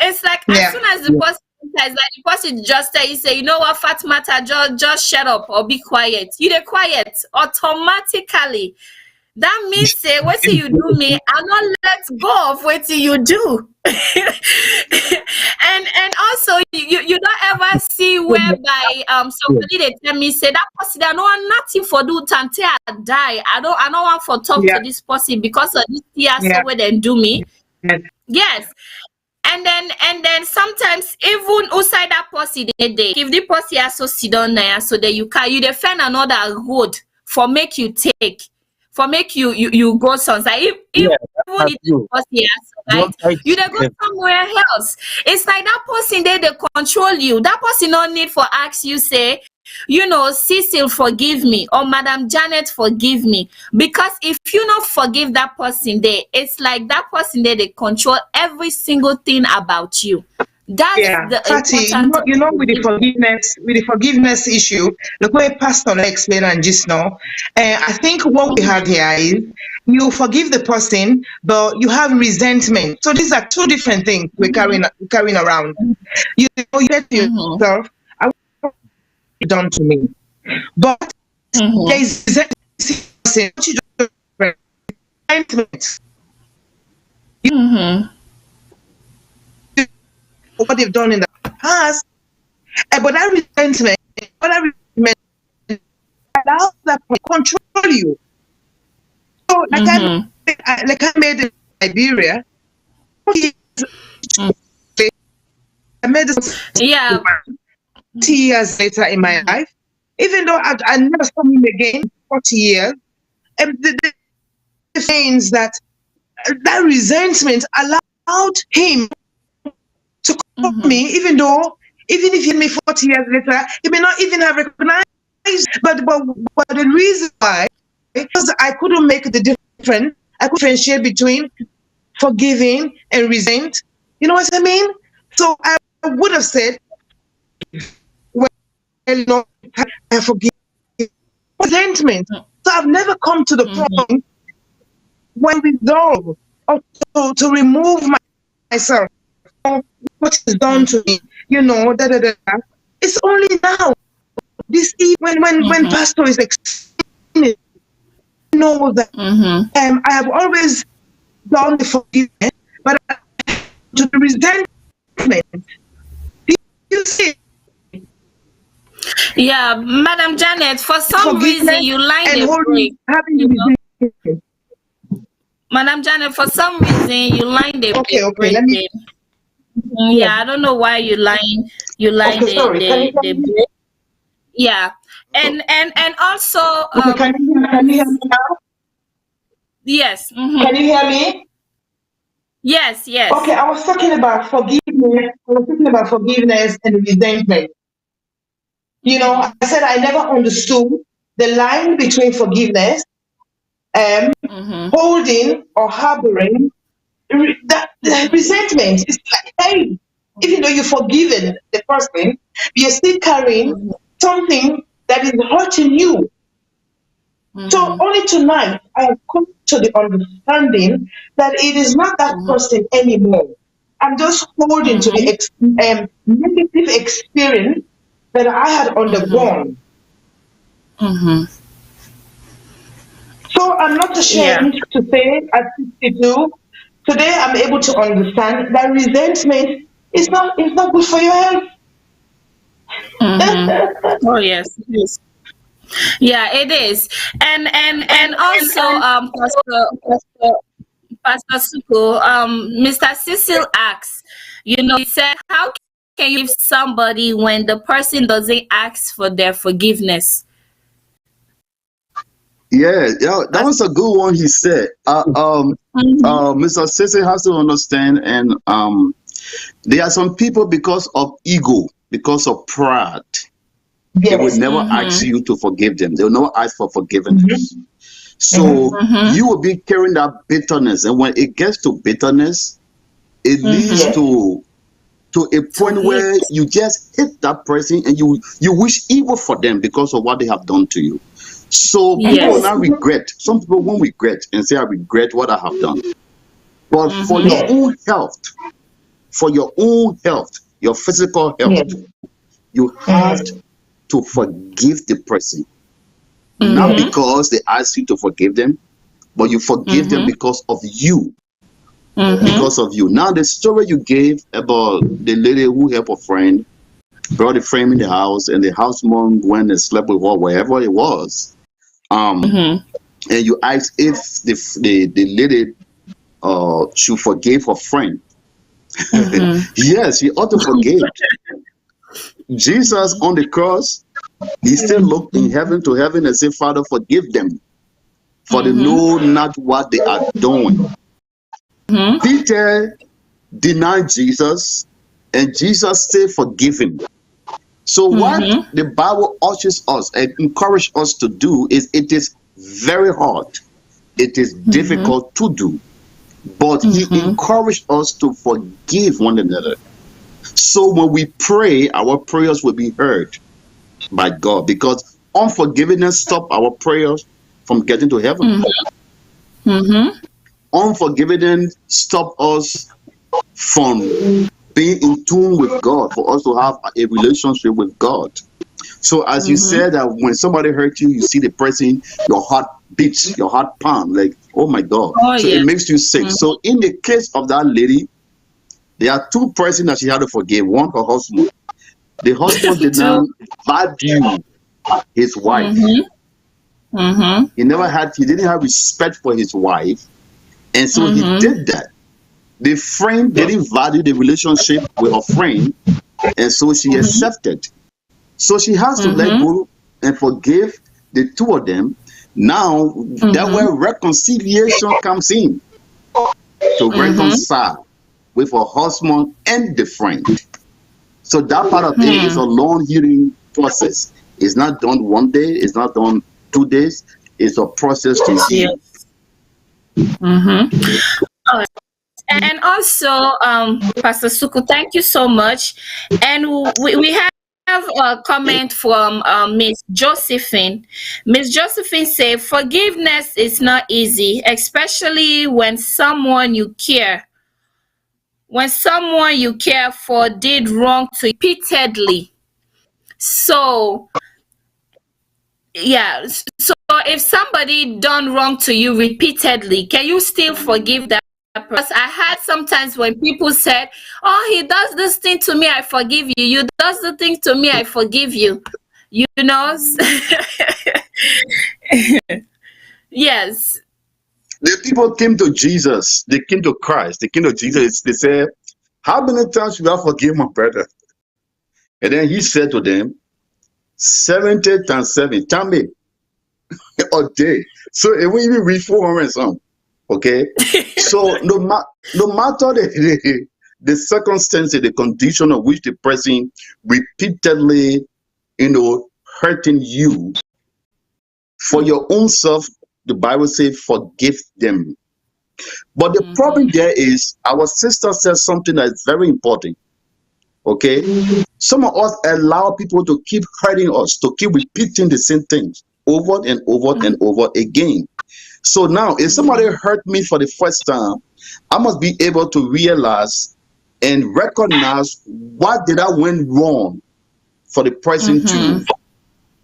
S1: it's like as soon as the person enters, like the person just say, you know what, fat matter, just shut up or be quiet. You they quiet automatically. That means say what you do me, I'll not let go of what you do. and also you don't ever see whereby somebody they tell me say that person I know nothing for do until I die. I don't want for talk to this person because of this year so where they do me. Yes. And then sometimes even outside that person they if the person has so sit down there so that you they find another road for make you take. For make you go somewhere. If even if the person has right, you they go somewhere else. It's like that person they control you. That person no need for ask you say, Cecil forgive me or Madam Janet forgive me. Because if you not forgive that person there, it's like that person there they control every single thing about you. That's the
S3: Fatty,
S1: important
S3: with the forgiveness issue, the way Pastor explained and just now, I think what we have here is you forgive the person, but you have resentment. So these are two different things we're carrying around. You say to yourself, I want what you done to me, but there is resentment. What they've done in the past, but that resentment allows that to control you. So, I made in Liberia, I made this 40 years later in my life, even though I never saw him again 40 years, and the things that resentment allowed him to call me, even if he me 40 years later, he may not even have recognized. But the reason why, because I couldn't make the difference, I could differentiate between forgiving and resent. You know what I mean? So I would have said, when know, I forgive. Resentment. So I've never come to the point when resolve or to remove myself from what is done to me, da da da. It's only now, this evening, when Pastor is explaining, know that I have always done the forgiveness, but to the resentment. You see,
S1: Yeah, Madam Janet, for some reason
S3: forgiveness
S1: you line
S3: and
S1: a break.
S3: holding, having
S1: You know,
S3: resentment.
S1: Madam Janet, for some reason you line the
S3: Okay,
S1: break.
S3: let me. Yeah.
S1: Yeah, I don't know why you line
S3: Okay, sorry. Can you hear
S1: the
S3: me?
S1: break. Yeah, and also
S3: Okay, can you hear me now?
S1: yes,
S3: Can you hear me?
S1: yes,
S3: Okay,
S1: yes.
S3: I was talking about forgiveness. I was talking about forgiveness and resentment.
S1: Mhm,
S3: I said I never understood the line between forgiveness and
S1: mhm,
S3: holding or harboring that resentment. It's like, hey, even though you've forgiven the person, you're still carrying
S1: mhm,
S3: something that is hurting you. So
S1: mhm,
S3: only tonight I have come to the understanding that it is not that
S1: mhm,
S3: person anymore. I'm just holding to the
S1: mhm,
S3: negative experience that I had
S1: mhm,
S3: undergone.
S1: mhm.
S3: So I'm not
S1: Yeah.
S3: ashamed to say at 62, today I'm able to understand that resentment is not good for your health.
S1: Mhm. Oh yes, it is. Yeah, it is. And also, Pastor Suko, Mr. Cecil asks, he said, how can you give somebody when the person doesn't ask for their forgiveness?
S2: Yeah, that was a good one. He said,
S1: Mm-hmm.
S2: Mr. Sissy has to understand, and there are some people because of ego, because of pride, they will
S3: Yes.
S2: never ask
S1: Mm-hmm.
S2: you to forgive them. They will never ask for forgiveness.
S3: Mhm.
S2: So
S3: Mhm.
S1: Mm-hmm.
S2: you will be carrying that bitterness, and when it gets to bitterness, it leads
S1: Mm-hmm.
S3: Yes.
S2: to a
S1: To
S2: point
S1: hate.
S2: where you just hate that person and you wish evil for them because of what they have done to you. So people will
S3: Mhm.
S1: Yes.
S2: not regret. Some people won't regret and say, I regret what I have done. But for
S1: Mm-hmm.
S2: your
S3: Yes.
S2: own health, your physical health,
S3: Yes.
S2: you have
S3: Mhm.
S2: to forgive the person. Not
S3: Yes.
S1: Mm-hmm.
S2: because they ask you to forgive them, but you forgive them
S1: Mm-hmm.
S2: because of you.
S1: Mm-hmm.
S2: Because of you. Now, the story you gave about the lady who helped a friend, brought a friend in the house, and the house mom went and slept with her wherever it was. Um,
S1: Mm-hmm.
S2: and you asked if the lady should forgive her friend.
S1: Mm-hmm.
S2: Yes, she ought to forgive. Jesus on the cross, he still looked in heaven to heaven and said, Father, forgive them, for they
S1: Mm-hmm.
S2: know not what they are doing. Peter denied Jesus, and Jesus still forgive him. So what
S1: Mm-hmm.
S2: the Bible urges us and encourages us to do is it is very hard. It is
S1: Mm-hmm.
S2: difficult to do. But he
S1: Mm-hmm.
S2: encouraged us to forgive one another. So when we pray, our prayers will be heard by God because unforgiveness stop our prayers from getting to heaven.
S1: Mm-hmm.
S2: Unforgiveness stop us from being in tune with God, for us to have a relationship with God. So as you
S1: Mm-hmm.
S2: said that when somebody hurt you, you see the person, your heart beats, your heart pound, like, oh my God.
S1: Oh
S2: So it
S1: yes.
S2: makes you sick.
S1: Mm-hmm.
S2: So in the case of that lady, there are two persons that she had to forgive. One, her husband. The husband did
S1: Two.
S2: not value his wife.
S1: Mm-hmm. Mm-hmm.
S2: He didn't have respect for his wife. And so he
S1: Mm-hmm.
S2: did that. The friend didn't value the relationship with her friend. And so she
S1: Mm-hmm.
S2: accepted. So she has to let
S1: Mm-hmm.
S2: go and forgive the two of them. Now, that
S1: Mm-hmm.
S2: where reconciliation comes in to
S1: Mm-hmm.
S2: reconcile with her husband and the friend. So that part of it is a
S1: Hmm.
S2: long healing process. It's not done one day, it's not done 2 days, it's a process to
S1: Yeah.
S2: heal.
S1: Mm-hmm. All right. And also, Pastor Suku, thank you so much. And we have have a comment from Miss Josephine. Miss Josephine said, "Forgiveness is not easy, especially when someone you care for did wrong to you repeatedly. So yeah, so if somebody done wrong to you repeatedly, can you still forgive that person? Because I had sometimes when people said, "Oh, he does this thing to me, I forgive you. You does the thing to me, I forgive you." You know, yes.
S2: The people came to Jesus. They came to Christ. They came to Jesus. They said, "How many times should I forgive my brother?" And then he said to them, 70 times 7. Tell me a day. So it will even reach 400 and some. Okay. So no matter the circumstance, the condition of which the person repeatedly, hurting you, for your own self, the Bible says, forgive them. But the problem there is our sister says something that is very important. Okay. Some of us allow people to keep hurting us, to keep repeating the same things over and over and over again. So now, if somebody hurt me for the first time, I must be able to realize and recognize what did I went wrong for the person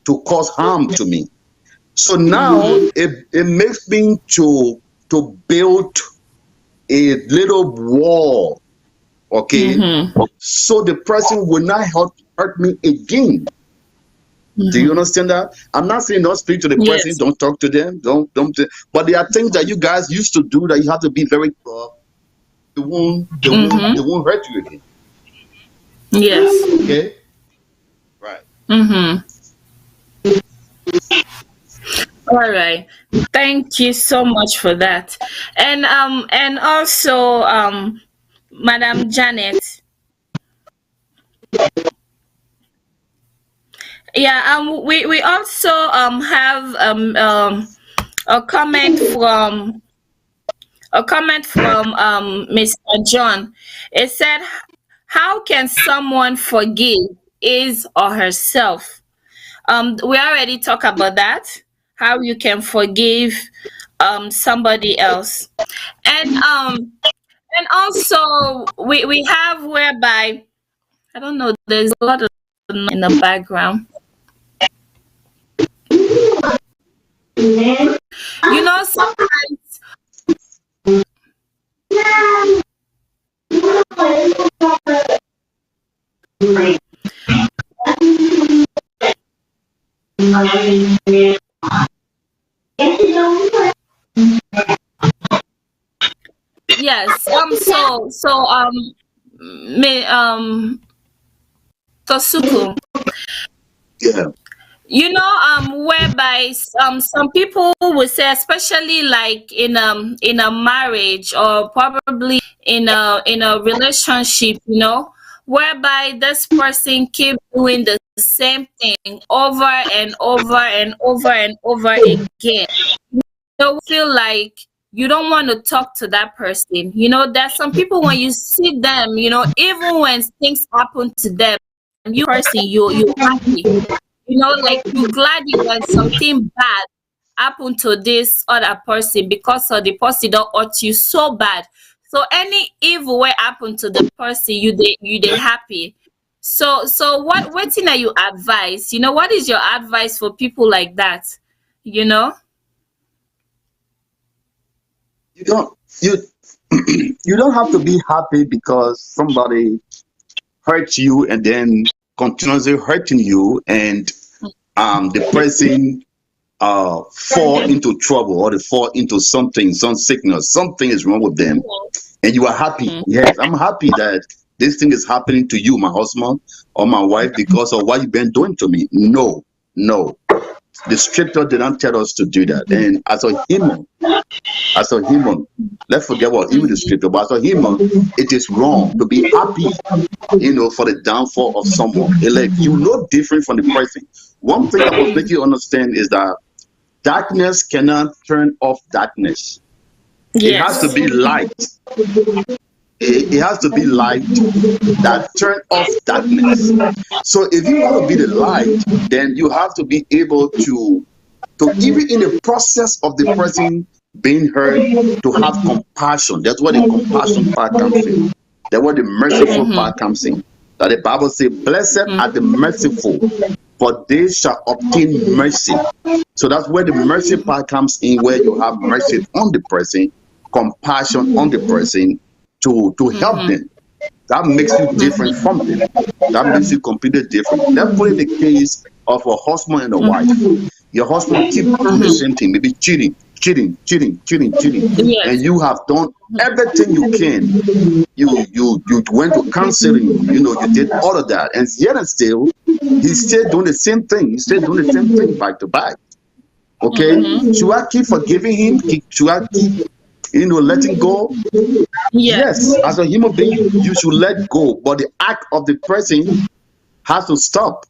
S2: to cause harm to me. So now it makes me to build a little wall, okay, so the person will not hurt me again. Do you understand that? I'm not saying don't speak to the person,
S1: Yes.
S2: don't talk to them, don't. But there are things that you guys used to do that you have to be very careful. They won't hurt you again.
S1: Yes.
S2: Okay, right.
S1: All right. Thank you so much for that. And also Madam Janet. Yeah, we also have a comment from Mr. John. It said, "How can someone forgive his or herself?" We already talked about that. How you can forgive somebody else, and also we have whereby I don't know. There's a lot of noise in the background. Sometimes yes. Me Tosuku.
S2: Yeah.
S1: Whereby some people would say, especially like in a marriage or probably in a relationship, whereby this person keep doing the same thing over and over and over and over again. Feel like you don't want to talk to that person. There's some people when you see them, even when things happen to them, you person you happy. Like you glad when something bad happened to this other person because of the person don't hurt you so bad. So any evil way happen to the person, you they happy. So what thing are you advise? What is your advice for people like that? You know?
S2: You don't you you don't have to be happy because somebody hurt you and then continuously hurting you, and the person fall into trouble, or they fall into something, some sickness, something is wrong with them, and you are happy. Yes, I'm happy that this thing is happening to you, my husband or my wife, because of what you've been doing to me. No, no. The scripture did not tell us to do that. And as a human, let's forget what even the scripture, but as a human, it is wrong to be happy, for the downfall of someone. Like, you know different from the person. One thing I must make you understand is that darkness cannot turn off darkness. It has to
S1: Yes.
S2: be light. It has to be light that turn off darkness. So if you want to be the light, then you have to be able to even in the process of the person being hurt, to have compassion. That's where the compassion part comes in. That's where the merciful part comes in. That the Bible says, "Blessed are the merciful, for they shall obtain mercy." So that's where the mercy part comes in, where you have mercy on the person, compassion on the person, to help them. That makes you different from them. That makes you completely different. Let's put in the case of a husband and a wife. Your husband keep doing the same thing, maybe cheating, and
S1: Yes.
S2: you have done everything you can. You went to counseling, you did all of that, and yet and still, he's still doing the same thing. He's still doing the same thing back to back. Okay, should I keep forgiving him? Should I keep, letting go? Yes,
S1: Yes.
S2: as a human being, you should let go, but the act of the person has to stop.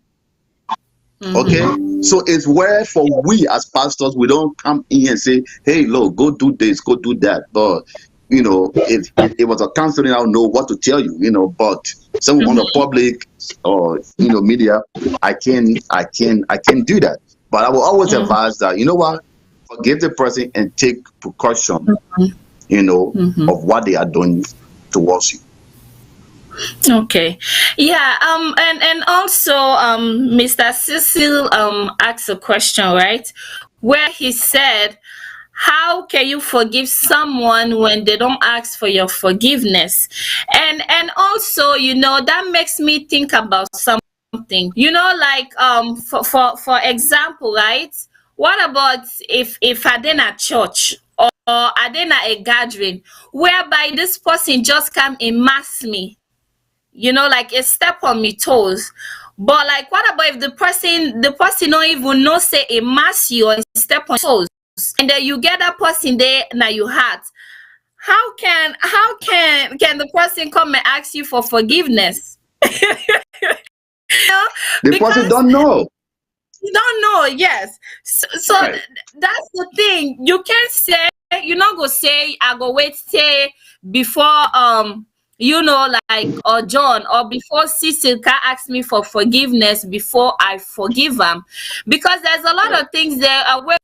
S2: Okay, so it's where for we as pastors, we don't come in and say, "Hey, look, go do this, go do that." But if it was a counseling, I don't know what to tell you. But someone on the public or media, I can do that. But I will always advise that, what, forgive the person and take precaution, of what they are doing towards you.
S1: Okay. Yeah. And also, Mr. Cecil asked a question, right, where he said, "How can you forgive someone when they don't ask for your forgiveness?" And also, that makes me think about something. Like for example, right? What about if I did at church, or I did at a gathering whereby this person just come and mass me, like a step on me toes. But like, what about if the person don't even know say a mass you or step on toes, and then you get that person there now you heart. How can the person come and ask you for forgiveness? you know
S2: The person
S1: because
S2: don't know.
S1: you don't know. Yes. So
S2: Right.
S1: that's the thing. You can't say, you not go say, I go wait say before like, or John, or before Cecil can ask me for forgiveness before I forgive him, because there's a lot
S2: Right.
S1: of things there are where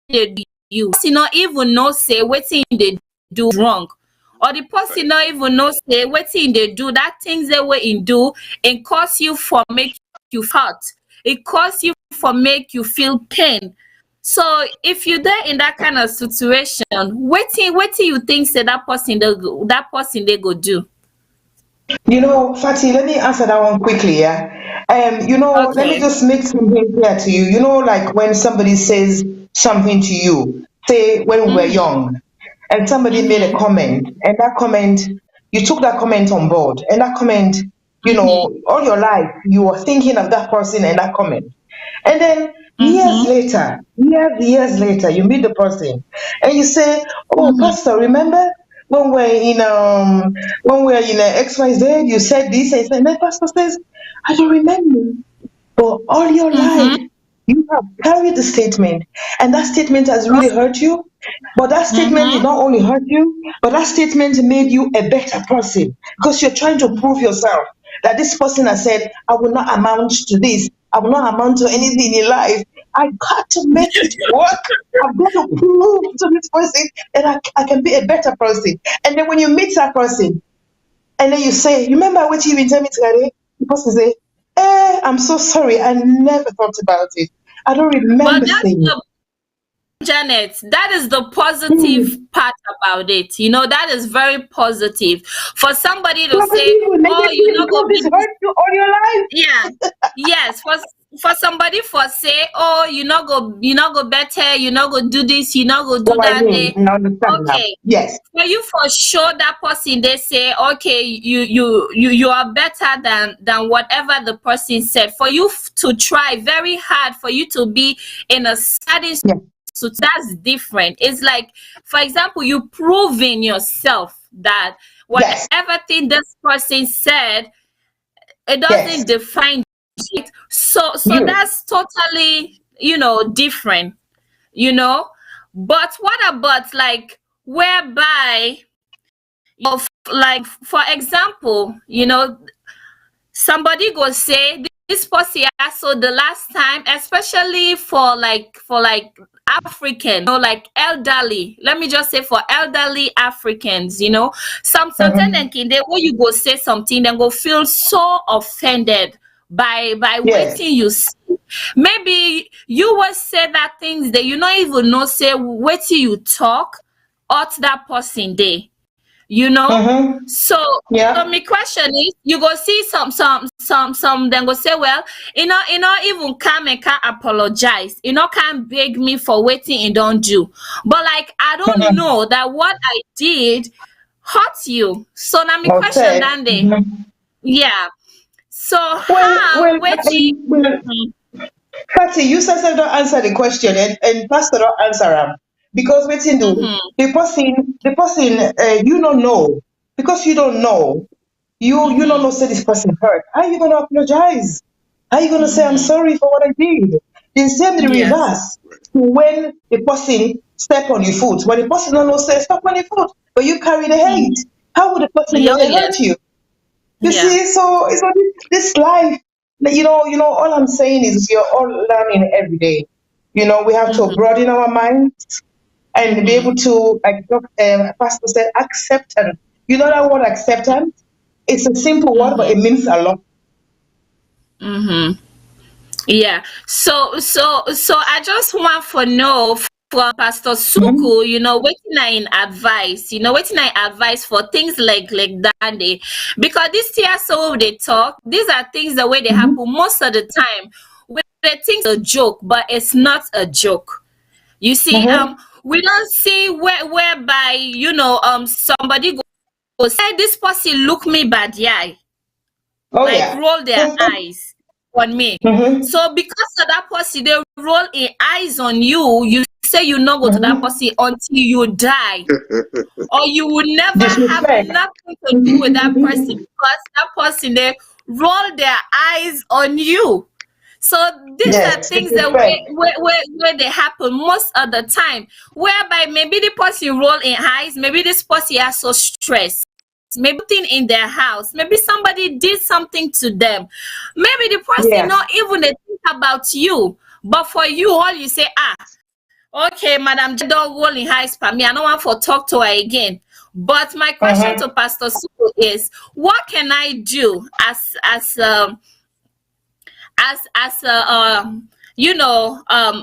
S1: they do you not even know say wetin they do wrong, or the person
S2: Right.
S1: not even know say wetin they do, that things they way in do and cause you for make you hurt, it cause you for make you feel pain. So if you there in that kind of situation, wetin you think say that person they go do?
S3: Fatih, let me answer that one quickly, yeah. Let me
S1: Okay.
S3: just make something clear to you. Like when somebody says something to you, say when we were
S1: Mm-hmm.
S3: young, and somebody made a
S1: Mm-hmm.
S3: comment, and that comment, you took that comment on board, and that comment,
S1: Mm-hmm.
S3: all your life, you were thinking of that person and that comment. And then
S1: Mm-hmm.
S3: years later, you meet the person and you say, "Oh,
S1: Mm-hmm.
S3: Pastor, remember when we're in XYZ, you said this," and then Pastor says, "I don't remember." But all your life,
S1: Mm-hmm.
S3: you have carried the statement, and that statement has really hurt you. But that statement did
S1: Mm-hmm.
S3: not only hurt you, but that statement made you a better person because you're trying to prove yourself that this person has said, "I will not amount to this, I will not amount to anything in life. I got to make it work. I've got to prove to this person that I can be a better person." And then when you meet that person, and then you say, "You remember what you been telling me today?" The person say, "I'm so sorry. I never thought about it. I don't
S1: But
S3: remember
S1: that's
S3: saying
S1: the Janet, that is the
S3: it."
S1: positive part about it. That is very positive for somebody to say,
S3: Positive or
S1: "Oh, you
S3: negative
S1: not
S3: because
S1: go
S3: it's
S1: be this."
S3: hurt you all your life.
S1: Yeah, yes. For somebody for say, "Oh, you not go better, you not go do this, you not go do
S3: Oh, I
S1: that."
S3: mean,
S1: They
S3: I understand now.
S1: okay.
S3: Yes,
S1: For you for sure that person they say, okay, you are better than whatever the person said. For you to try very hard for you to be in a certain,
S3: yes,
S1: so that's different. It's like, for example, you proving yourself that
S3: yes,
S1: whatever thing this person said, it
S3: yes.
S1: doesn't define you. So
S3: You.
S1: that's totally, different, you know. But what about like whereby your like for example, somebody go say this pussy so the last time, especially for African, like elderly, let me just say for elderly Africans, some certain
S3: Mm-hmm.
S1: and they when you go say something, then go feel so offended by
S3: Yes.
S1: waiting you see. Maybe you will say that things that you not even know say waiting you talk out that person day, you know
S3: Mm-hmm.
S1: so
S3: Yeah.
S1: my question is, you go see some then go say, well, even come and can apologize, can beg me for waiting and don't do, but like I don't
S3: Mm-hmm.
S1: know that what I did hurt you. So now my
S3: Well
S1: question
S3: said.
S1: then they,
S3: Mm-hmm.
S1: yeah, so
S3: Well,
S1: how
S3: well,
S1: waiting.
S3: well,
S1: Mhm,
S3: Patty, you said don't answer the question, and Pastor don't answer him because waiting do
S1: mhm,
S3: the person you don't know because you don't know you don't know
S1: mhm,
S3: say this person hurt. How you gonna apologize? How you gonna say I'm
S1: mhm.
S3: sorry for what I did? The same the
S1: Yes.
S3: reverse to when the person step on your foot. When the person don't know say stop on your foot, but you carry the hate.
S1: Mhm.
S3: How would the person
S1: Yeah,
S3: know they hurt
S1: yes.
S3: you? You
S1: Yeah.
S3: see, so it's like this life. All I'm saying is we are all learning every day. We have to
S1: Mhm,
S3: broaden our minds and be able
S1: mhm,
S3: to, like Pastor said, acceptance. You know that word acceptance? It's a simple word, but it
S1: mhm,
S3: means a lot.
S1: mhm. Yeah. So I just want for know from Pastor
S3: Mhm,
S1: Suku, waiting I in advice, waiting I advice for things like that day. Because this year so they talk, these are things the way they
S3: mhm,
S1: happen most of the time. We they think it's a joke, but it's not a joke. You see,
S3: mhm.
S1: we don't see whereby, somebody go say this person look me bad yeah,
S3: Oh,
S1: like
S3: yeah.
S1: roll their eyes on me.
S3: Mhm,
S1: So because of that person, they roll in eyes on you. You say you not go to that
S3: mhm.
S1: person until you die, or you will never have
S3: Disrespect.
S1: nothing to do with that person because that person they roll their eyes on you. So these are
S3: Yes,
S1: things that
S3: disrespect.
S1: where they happen most of the time, whereby maybe the person roll in eyes, maybe this person are so stressed, maybe thing in their house, maybe somebody did something to them, maybe the person
S3: Yeah.
S1: not even they think about you, but for you all you say, okay, madam don't roll in eyes for me, I don't want to talk to her again. But my question
S3: Mhm,
S1: to Pastor Suku is, what can I do as a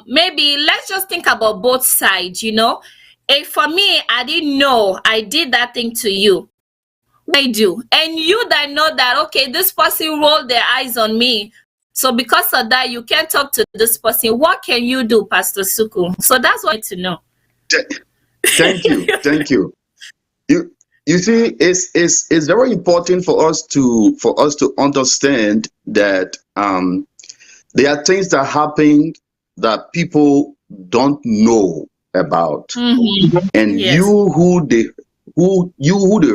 S1: maybe let's just think about both sides. If for me I didn't know I did that thing to you, what I do, and you that know that okay this person rolled their eyes on me, so because of that you can't talk to this person, what can you do, Pastor Suku? So that's what I need to know.
S2: Th- Thank you. Thank you. You you see, it's very important for us to understand that there are things that happen that people don't know about,
S1: Mm-hmm.
S2: and
S1: Yes.
S2: you who they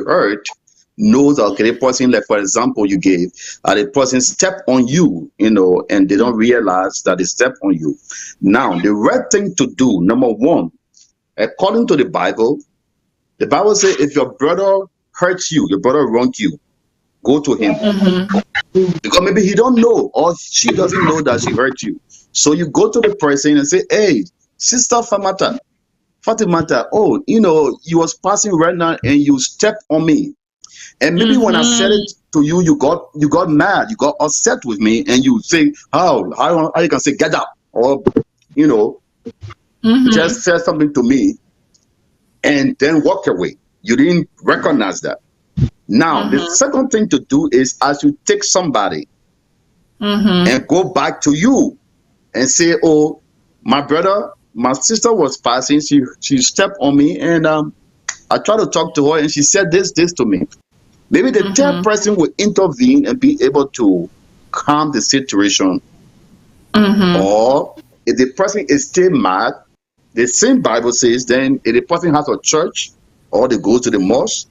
S2: hurt knows that, okay, the person, like for example you gave, the person step on you, and they don't realize that they step on you. Now the right thing to do, number one, according to the Bible says, if your brother hurts you, your brother wronged you, go to him,
S1: Mm-hmm.
S2: because maybe he don't know or she doesn't know that she hurt you. So you go to the person and say, hey, sister Fatimata, oh, you was passing right now and you stepped on me. And maybe when I said
S1: Mm-hmm.
S2: it to you, you got mad, you got upset with me, and you say, how you can say get up, or you know,
S1: Mm-hmm.
S2: just say something to me and then walk away. You didn't recognize that. Now, the
S1: Mm-hmm.
S2: second thing to do is, as you take somebody
S1: Mm-hmm.
S2: and go back to you and say, oh, my sister was passing, she stepped on me, and I tried to talk to her and she said this to me. Maybe the third
S1: Mm-hmm.
S2: person will intervene and be able to calm the situation.
S1: Mm-hmm.
S2: Or if the person is still mad, the same Bible says, then if the person has a church or they go to the mosque,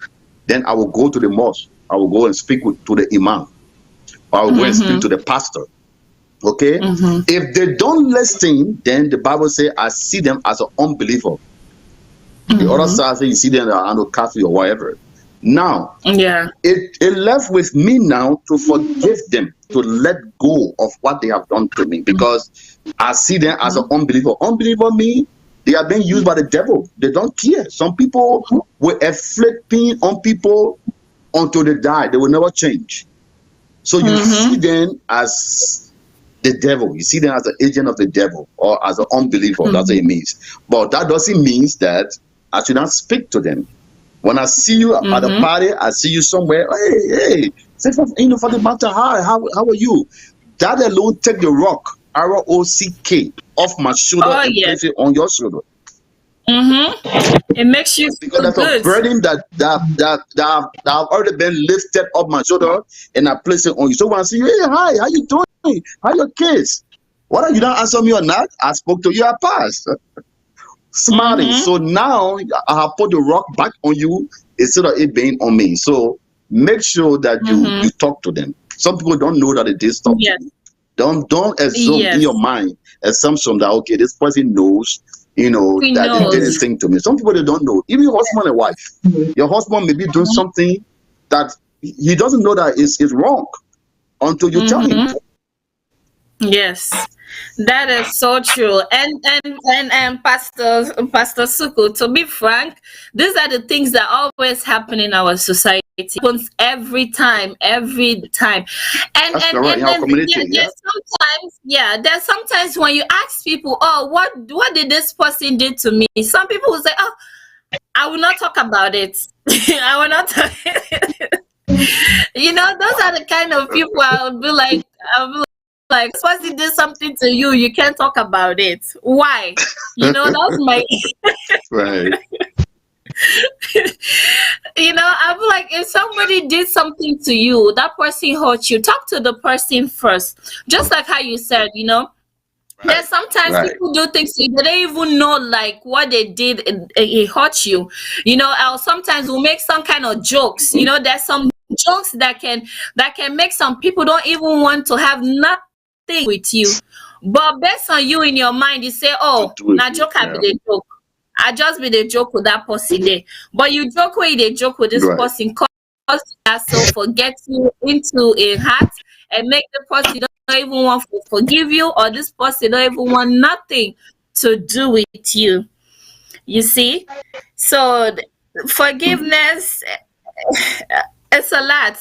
S2: then I will go to the mosque. I will go and speak to the imam. Or I will go and speak
S1: Mm-hmm.
S2: to the pastor. Okay?
S1: Mm-hmm.
S2: If they don't listen, then the Bible says, I see them as an unbeliever. The other
S1: Mm-hmm.
S2: side says, you see them as an Catholic or whatever. Now,
S1: Yeah.
S2: it left with me now to forgive them, to let go of what they have done to me, because I see them as an unbeliever. Unbeliever mean they are being used by the devil. They don't care. Some people will inflict pain on people until they die. They will never change. So you see them as the devil. You see them as an agent of the devil or as an unbeliever. That's what it means. But that doesn't mean that I should not speak to them. When I see you at a party, I see you somewhere. Hey, say for the matter. Hi, how are you? That alone, take the rock, ROCK, off my shoulder
S1: Oh
S2: and
S1: yes.
S2: place it on your shoulder,
S1: It makes you
S2: because
S1: feel
S2: that's a
S1: good.
S2: burden that have already been lifted off my shoulder, and I place it on you. So when I see you, hey, hi, how you doing? How your kids? Whether you don't answer me or not, I spoke to you. I passed. Smiling. So now I have put the rock back on you instead of it being on me. So make sure that you talk to them. Some people don't know that it is talk to
S1: Yes.
S2: you. Don't assume in your
S1: Yes.
S2: mind assumption that okay, this person knows,
S1: He
S2: that they did this
S1: knows.
S2: thing to me. Some people they don't know. Even your husband and wife. Your husband may be doing something that he doesn't know that is wrong until you tell him.
S1: Yes, that is so true. And Pastor Suku, to be frank, these are the things that always happen in our society. It happens every time, every time. And
S2: That's
S1: and
S2: correct in
S1: and
S2: our
S1: then
S2: community. Yeah.
S1: there's sometimes when you ask people, oh, what did this person did to me? Some people will say, oh, I will not talk about it. I will not talk. Those are the kind of people I'll be like, suppose he did something to you, you can't talk about it. Why? That's my
S2: Right.
S1: I'm like, if somebody did something to you, that person hurt you, talk to the person first. Just like how you said,
S2: Right.
S1: there's sometimes
S2: Right.
S1: people do things to you, they don't even know like what they did, it hurt you. Or sometimes we'll make some kind of jokes. There's some jokes that can make some people don't even want to have nothing with you. But based on you in your mind, you say,
S2: To
S1: oh,
S2: do with
S1: now
S2: you.
S1: joke I be
S2: Yeah.
S1: the joke. I just be the joke with that person there. But you joke where they joke with this
S2: Right.
S1: person, cause that so forget you into a heart and make the person don't even want to forgive you, or this person don't even want nothing to do with you. You see? So forgiveness, it's a lot.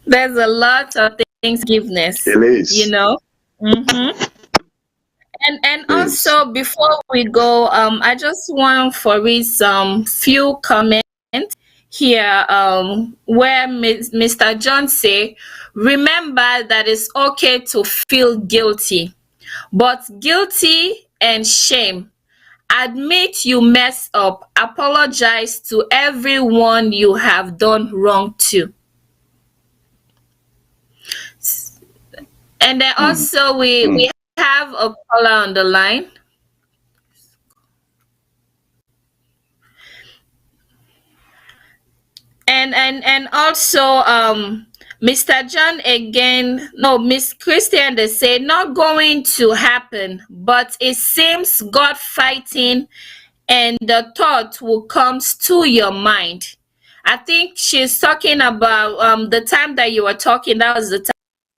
S1: There's a lot of things forgiveness,
S2: It
S1: you
S2: is.
S1: know. Mm-hmm. And
S2: It is.
S1: also before we go, I just want for read some few comments here, where Mr. John say, remember that it's okay to feel guilty, but guilty and shame. Admit you mess up. Apologize to everyone you have done wrong to. And then
S2: Mm.
S1: also we
S2: Mm.
S1: we have a caller on the line. And also, Mr. John again, no, Miss Christian, they say not going to happen, but it seems God fighting and the thought will comes to your mind. I think she's talking about the time that you were talking, that was the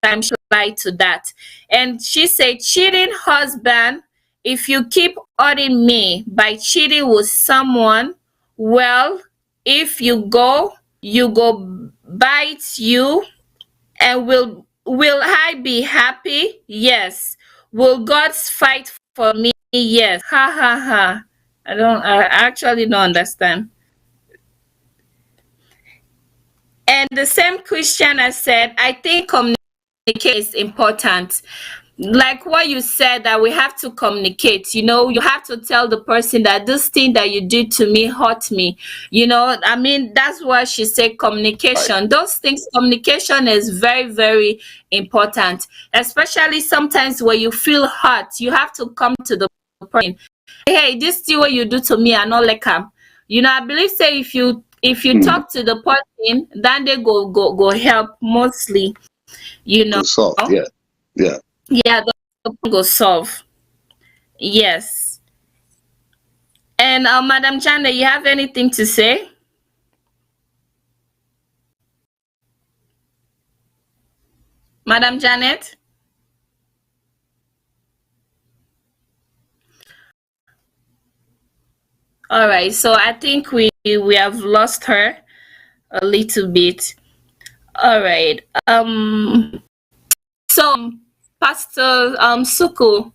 S1: time she replied to that. And she said, cheating husband, if you keep hurting me by cheating with someone, well, if you go bite you, and will I be happy? Yes. Will God fight for me? Yes. Ha ha ha. I actually don't understand. And the same Christian has said, I think communication is important. Like what you said, that we have to communicate. You have to tell the person that this thing that you did to me hurt me. I mean, that's why she said
S2: Right.
S1: communication. Those things, communication is very, very important. Especially sometimes when you feel hurt, you have to come to the person. Hey, this thing what you do to me, I not like am. I believe say if you
S2: Mm.
S1: talk to the person, then they go help mostly. You know.
S2: Go soft. Yeah. Yeah.
S1: Yeah, the problem go solve. Yes. And Madam Chanda, you have anything to say? Madam Janet? All right, so I think we have lost her a little bit. All right. So Pastor Suku,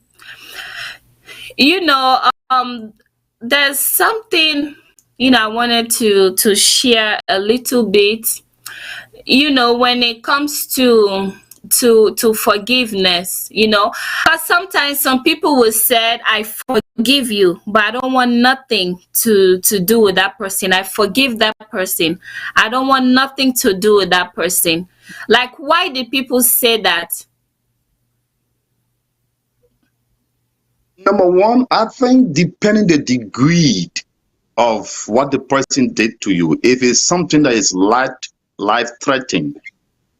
S1: you know, there's something I wanted to share a little bit. When it comes to forgiveness, because sometimes some people will say, I forgive you, but I don't want nothing to do with that person. I forgive that person, I don't want nothing to do with that person. Like, why do people say that?
S2: Number one, I think depending the degree of what the person did to you, if it's something that is life threatening,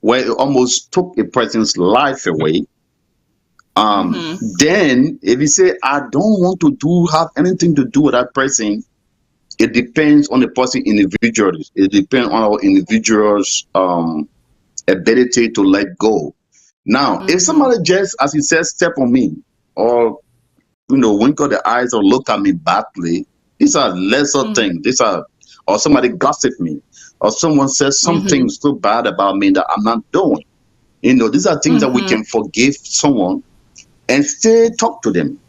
S2: where it almost took a person's life away, then if you say I don't want to have anything to do with that person, it depends on the person individually. It depends on our individuals' ability to let go. Now, if somebody just, as he says, step on me, or wink of the eyes or look at me badly, these are lesser things. These are, or somebody gossip me, or someone says something so bad about me that I'm not doing. These are things that we can forgive someone and still talk to them.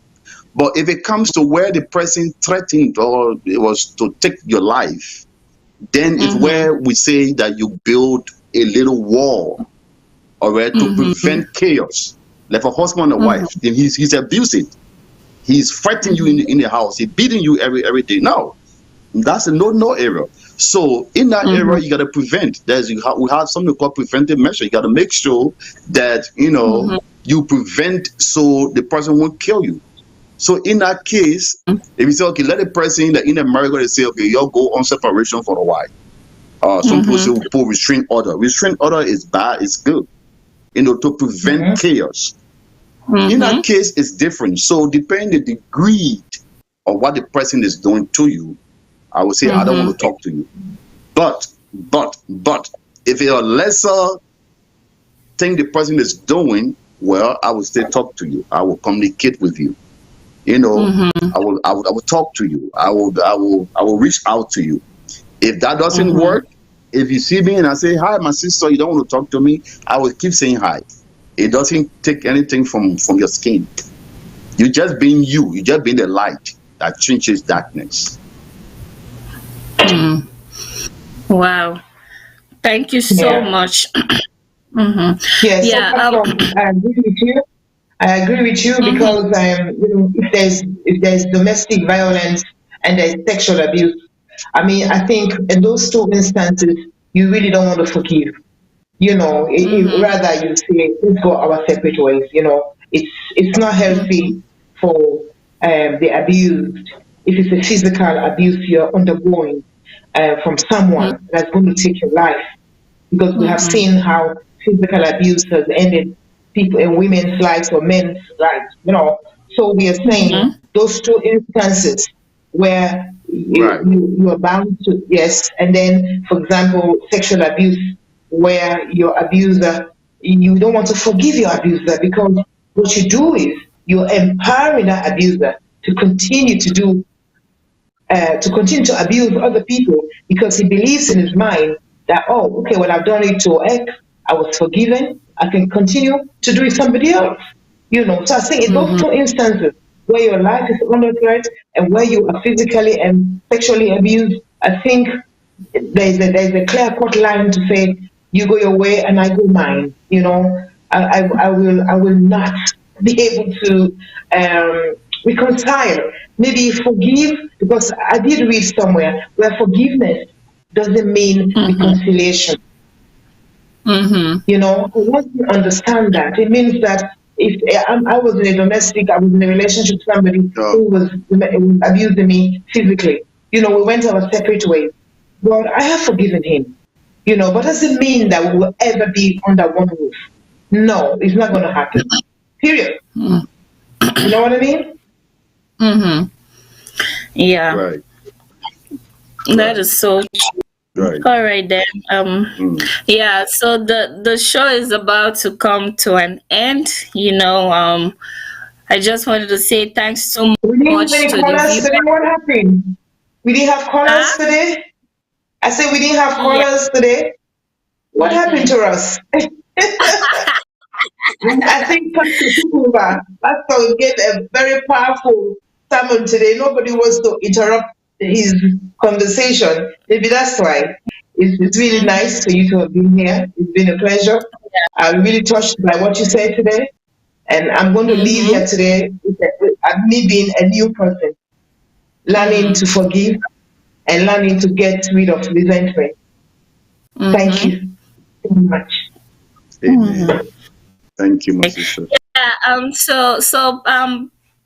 S2: But if it comes to where the person threatened or it was to take your life, then it's where we say that you build a little wall, all right, to prevent chaos. Like a husband and a wife, he's abusive. He's fighting you in the house. He's beating you every day. No, that's a no area. So in that area, you got to prevent. We have something called preventive measure. You got to make sure that you prevent so the person won't kill you. So in that case, if you say, okay, let the person in America, they say, okay, you'll go on separation for a while. Some people say put restraint order. Restraint order is bad. It's good, to prevent chaos. In that case, it's different. So depending the degree of what the person is doing to you, I would say I don't want to talk to you. But if it's a lesser thing the person is doing, well, I will still talk to you. I will communicate with you. I will talk to you. I will reach out to you. If that doesn't work, if you see me and I say, hi, my sister, you don't want to talk to me, I will keep saying hi. It doesn't take anything from your skin. You're just being you. You're just being the light that trenches darkness.
S1: Wow. Thank you so much.
S3: Yeah,
S1: Yeah.
S3: I agree with you. I agree with you because if there's domestic violence and there's sexual abuse, I mean, I think in those two instances, you really don't want to forgive. Rather you say, let's go our separate ways. It's not healthy for the abused. If it's a physical abuse you're undergoing from someone that's going to take your life, because we have seen how physical abuse has ended people and women's lives or men's lives. So we are saying those two instances where you are bound to, yes, and then, for example, sexual abuse, where your abuser, you don't want to forgive your abuser, because what you do is you're empowering that abuser to continue to abuse other people, because he believes in his mind that, oh, okay, well, I've done it to X, I was forgiven, I can continue to do it to somebody else. So I think in those two instances where your life is under threat and where you are physically and sexually abused, I think there's a clear-cut line to say, you go your way and I go mine. I will not be able to reconcile. Maybe forgive, because I did read somewhere where forgiveness doesn't mean reconciliation. Once you understand that, it means that if I was in a relationship with somebody who was abusing me physically, we went our separate ways. Well, I have forgiven him, but doesn't mean that we will ever be under one roof. No, it's not going to happen. Period. You know what I mean?
S1: Yeah.
S2: Right.
S1: That is so true.
S2: Right.
S1: All right then.
S2: Mm.
S1: Yeah. So the show is about to come to an end. I just wanted to say thanks so
S3: We didn't have
S1: much
S3: any
S1: to the
S3: callers
S1: viewer.
S3: today. What happened? We didn't have callers
S1: Huh?
S3: today. I said we didn't have
S1: Yeah.
S3: callers today. What happened
S1: Mm-hmm.
S3: to us? I think Pastor Kukuba, Pastor gave a very powerful sermon today. Nobody wants to interrupt his conversation. Maybe that's why. It's really nice for you to have been here. It's been a pleasure. I'm really touched by what you said today. And I'm going to leave
S1: Mm-hmm.
S3: here today with me being a new person, learning to forgive and learning to get rid of resentment. Thank
S1: Mm-hmm.
S3: you so much.
S2: Amen. Thank you, my sister.
S1: Yeah.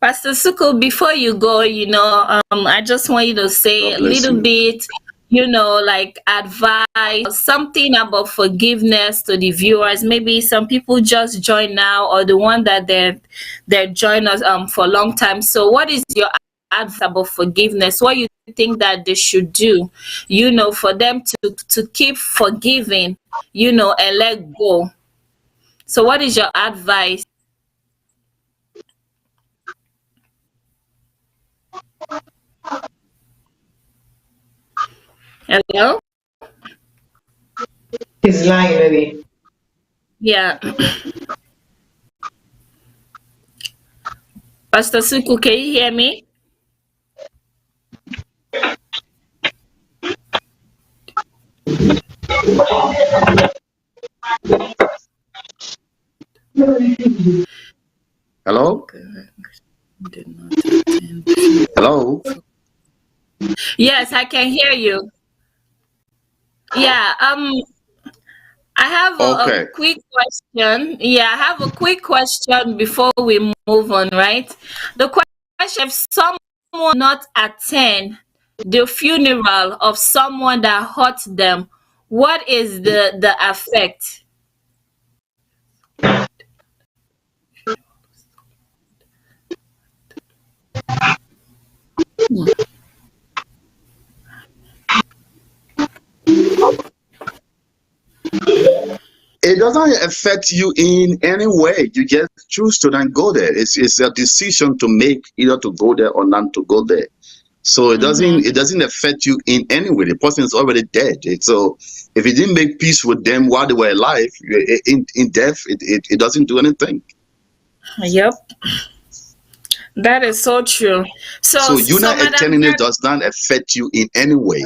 S1: Pastor Suko, before you go, I just want you to say
S2: God
S1: a
S2: bless
S1: little
S2: you.
S1: bit, like advice, something about forgiveness to the viewers. Maybe some people just join now, or the one that they're joined us for a long time. So, what is your advice about forgiveness? What you think that they should do, for them to keep forgiving, and let go. So, what is your advice? Hello?
S3: He's lying, really.
S1: Yeah. Pastor Suku, can you hear me?
S2: Hello?
S1: Did not attend.
S2: Hello?
S1: Yes, I can hear you. Yeah. I have a
S2: Okay.
S1: quick question. Yeah, I have a quick question before we move on, right? The question: if someone not attend the funeral of someone that hurt them, what is the effect?
S2: It doesn't affect you in any way. You just choose to not go there. It's a decision to make, either to go there or not to go there. So it doesn't affect you in any way. The person is already dead. So if you didn't make peace with them while they were alive, in death, it doesn't do anything.
S1: Yep, that is so true.
S2: So
S1: So,
S2: you
S1: so
S2: not
S1: Madam
S2: attending it
S1: Mary,
S2: does not affect you in any way.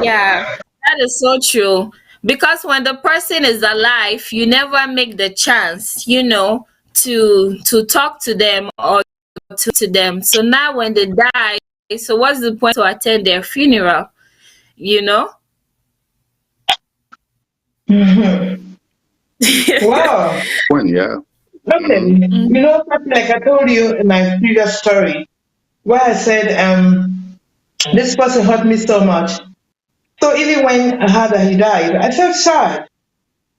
S1: yeah, that is so true. Because when the person is alive, you never make the chance, to talk to them or to them. So now when they die, so what's the point to attend their funeral? You know?
S3: Mhm. Wow.
S2: When, yeah.
S3: Okay.
S2: Hmm.
S3: You know something like I told you in my previous story, where I said, this person hurt me so much. So even when I heard that he died, I felt sad.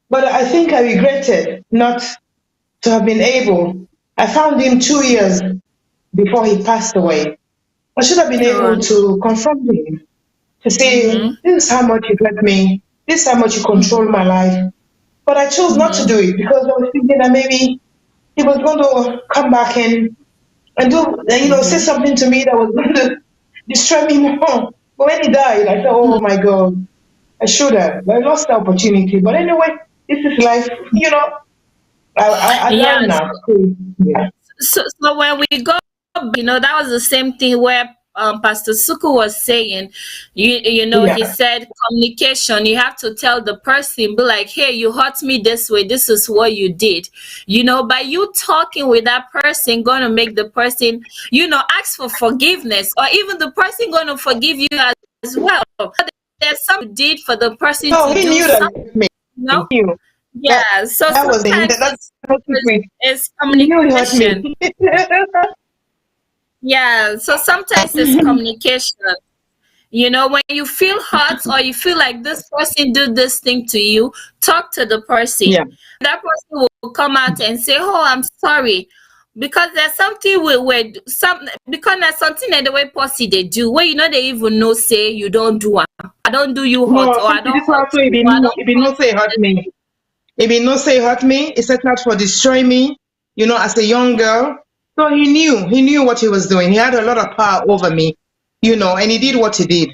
S3: But I think I regretted not to have been able. I found him 2 years before he passed away. I should have been
S1: Oh,
S3: able to confront him to say,
S1: mm-hmm,
S3: this is how much you hurt me, this is how much you control my life. But I chose not to
S1: mm-hmm,
S3: do it because I was thinking that maybe he was going to come back and do, say
S1: mm-hmm.
S3: something to me that was going to destroy me more. But when he died, I thought, oh my God, I should have. But I lost the opportunity. But anyway, this is life. I learned
S1: Yes.
S3: now. So, yeah.
S1: So when we go, that was the same thing where Pastor Suku was saying, he
S3: Yeah.
S1: said communication. You have to tell the person, be like, hey, you hurt me this way. This is what you did. By you talking with that person, gonna make the person, ask for forgiveness, or even the person gonna forgive you as well. There's something you did for the person
S3: No,
S1: to
S3: he
S1: do
S3: knew that
S1: something,
S3: it was me.
S1: you know?
S3: He knew. That
S1: Yeah. So
S3: that was him.
S1: sometimes
S3: That's no secret.
S1: it's
S3: He knew he hurt me.
S1: communication. Yeah, so sometimes it's communication. When you feel hurt or you feel like this person did this thing to you, talk to the
S3: Yeah.
S1: person. That person will come out and say, "Oh, I'm sorry." because there's something we some because there's something that the way posse they do where they even know say you don't do am. I don't do you hurt,
S3: No,
S1: or I
S3: see,
S1: don't
S3: this one
S1: hurt
S3: also,
S1: you, or I don't
S3: it be no say hurt me. It be no say hurt me. It set out for destroy me, as a young girl. So he knew what he was doing. He had a lot of power over me, and he did what he did.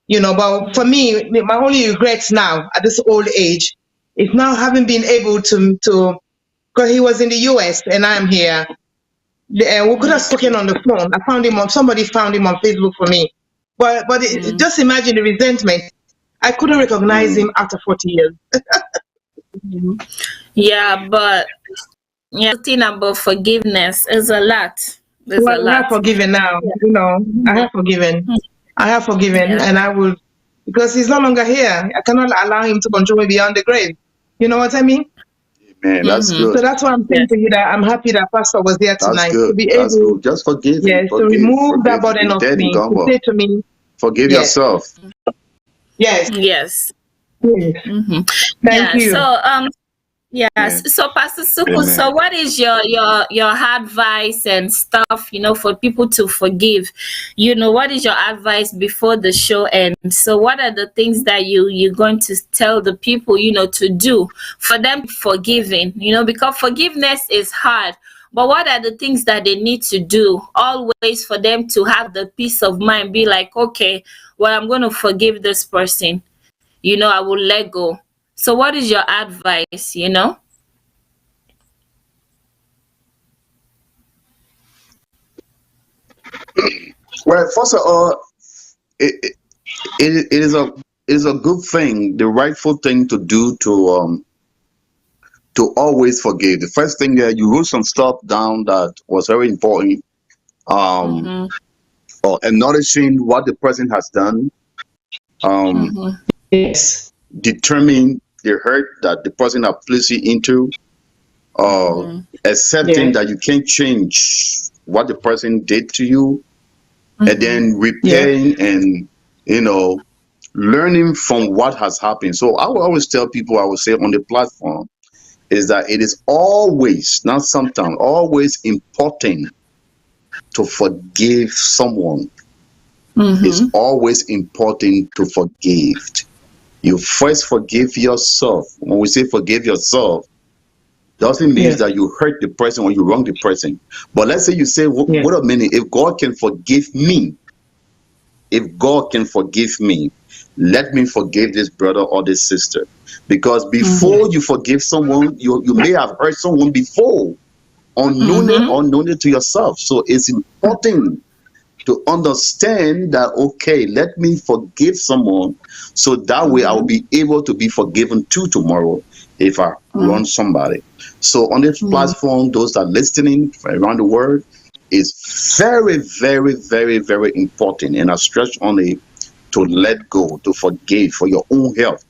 S3: But for me, my only regrets now at this old age is now having been able to, because he was in the US and I'm here. We could have spoken on the phone. I found him somebody found him on Facebook for me. But just imagine the resentment. I couldn't recognize him after 40 years.
S1: yeah, but yeah, thing about forgiveness is a lot. There's a
S3: Well, I have
S1: lot.
S3: forgiven now. I have forgiven. I have forgiven,
S1: Yeah.
S3: and I will, because he's no longer here. I cannot allow him to control me beyond the grave. You know what I mean?
S2: Man, that's
S1: Mm-hmm.
S2: good.
S3: So that's why I'm
S1: Yeah.
S3: saying to you that I'm happy that Pastor was there
S2: That's
S3: tonight to
S2: good.
S3: be
S2: That's
S3: able,
S2: good. Just forgive him.
S3: yes, to remove that
S2: Forgive.
S3: burden
S2: He's
S3: off
S2: dead and
S3: me,
S2: gone.
S3: to say to me,
S2: Forgive
S3: yes,
S2: yourself.
S3: yes,
S1: Yes.
S3: yes.
S1: Mm-hmm.
S3: Thank
S1: Yeah. So
S3: you.
S1: yes.
S2: Amen.
S1: So Pastor Suku, so
S2: Amen.
S1: what is your advice and stuff, for people to forgive? What is your advice before the show ends? So what are the things that you're going to tell the people, to do for them forgiving, because forgiveness is hard. But what are the things that they need to do always for them to have the peace of mind, be like, okay, well, I'm going to forgive this person, I will let go. So what is your advice?
S2: Well, first of all, it, it, it is a good thing, the rightful thing to do to always forgive. The first thing that you wrote some stuff down that was very important. Um,
S1: Mm-hmm.
S2: or acknowledging what the person has done. Um,
S1: Mm-hmm.
S3: Yes,
S2: determine the hurt that the person has placed you into.
S1: Mm-hmm.
S2: Accepting
S3: yes,
S2: that you can't change what the person did to you, and
S1: Mm-hmm.
S2: then
S3: yes,
S2: repairing and you know learning from what has happened. So I will always tell people, I will say on the platform, is that it is always, not sometimes, always important to forgive someone. It's
S1: Mm-hmm.
S2: always important to forgive. You first forgive yourself. When we say forgive yourself, doesn't mean
S3: yes,
S2: that you hurt the person or you wrong the person. But let's say you say,
S3: yes.
S2: wait a minute, if God can forgive me, if God can forgive me, let me forgive this brother or this sister. Because
S1: Mm-hmm.
S2: before you forgive someone, you may have hurt someone before,
S1: Mm-hmm.
S2: unknown to yourself. So it's important to understand that, okay, let me forgive someone so that way I will
S1: Mm-hmm.
S2: be able to be forgiven too tomorrow if I wrong somebody. So on this
S1: Mm-hmm.
S2: platform, those that are listening around the world, is very, very, very, very important. And I stress on it, to let go, to forgive for your own health,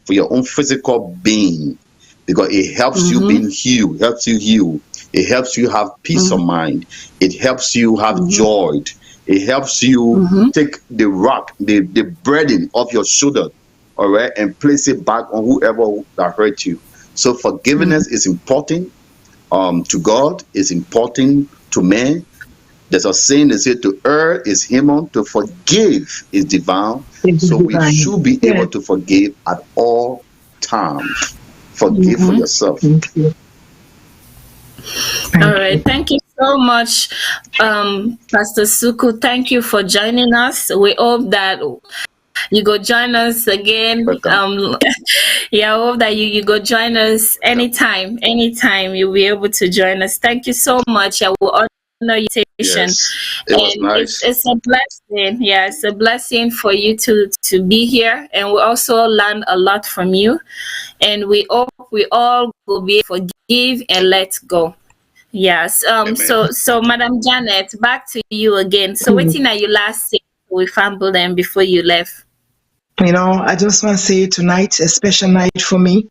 S2: for your own physical being, because it helps you
S1: Mm-hmm.
S2: being healed, helps you heal. It helps you have peace of mind. It helps you have joy. It helps you
S1: Mm-hmm.
S2: take the rock, the burden off your shoulder, all right, and place it back on whoever that hurt you. So
S1: Mm-hmm.
S2: forgiveness is important to God, is important to man. There's a saying that says to err is human, to forgive is divine.
S3: It is
S2: So we
S3: divine.
S2: should be able
S3: Yes.
S2: to forgive at all times. Forgive for
S1: Mm-hmm.
S2: yourself.
S3: Thank you.
S1: All
S3: Thank
S1: right.
S3: you.
S1: Thank you so much, Pastor Suku. Thank you for joining us. We hope that you go join us again.
S2: Welcome.
S1: Yeah, I hope that you go join us
S2: Welcome.
S1: anytime you'll be able to join us. Thank you so much. I will honor your invitation,
S2: Yes, it was
S1: and it's
S2: nice.
S1: it's a blessing. Yeah, it's a blessing for you to be here, and we also learn a lot from you. And we hope we all will be able to forgive and let go. Yes.
S2: Amen.
S1: So Madam Janet, back to you again. So what
S3: Mm.
S1: thing are you last say we fumbled them before you left?
S3: I just want to say tonight, a special night for me,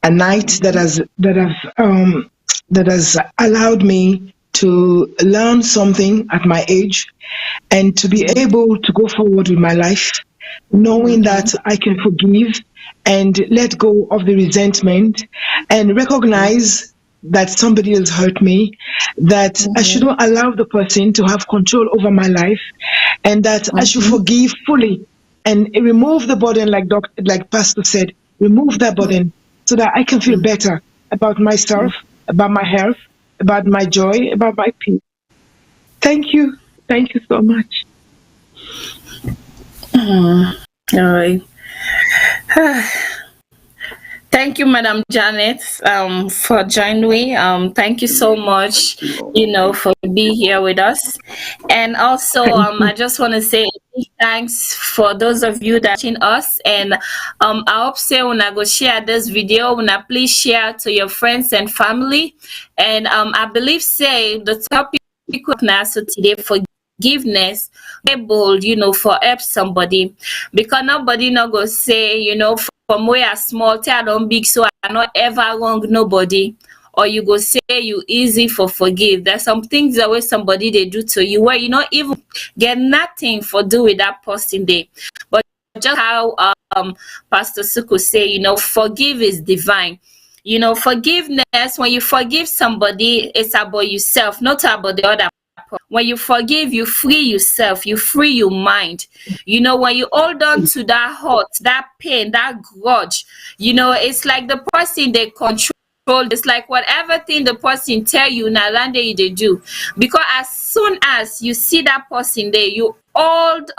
S3: a night that
S1: Mm-hmm.
S3: has allowed me to learn something at my age and to be able to go forward with my life, knowing
S1: Mm-hmm.
S3: that I can forgive and let go of the resentment and recognize that somebody has hurt me, that I shouldn't allow the person to have control over my life, and that I should forgive fully and remove the burden, like Pastor said, remove that burden so that I can feel better about myself, about my health, about my joy, about my peace. Thank you. Thank you so much.
S1: All right. Thank you, Madam Janet, for joining me. Thank you so much, for being here with us. And also, I just want to say big thanks for those of you that watching us. And I hope say when I go share this video, when I please share to your friends and family. And I believe say the topic now so today forgiveness able for help somebody, because nobody not go say from where I small till I don't big, so I not ever wrong nobody, or you go say you easy for forgive. There's some things that way somebody they do to you where you not even get nothing for do with that person there. But just how Pastor Suku say, forgive is divine. Forgiveness, when you forgive somebody, it's about yourself, not about the other. When you forgive, you free yourself, you free your mind. When you hold on to that hurt, that pain, that grudge, it's like the person they control. It's like whatever thing the person tell you, now land they do. Because as soon as you see that person there, you old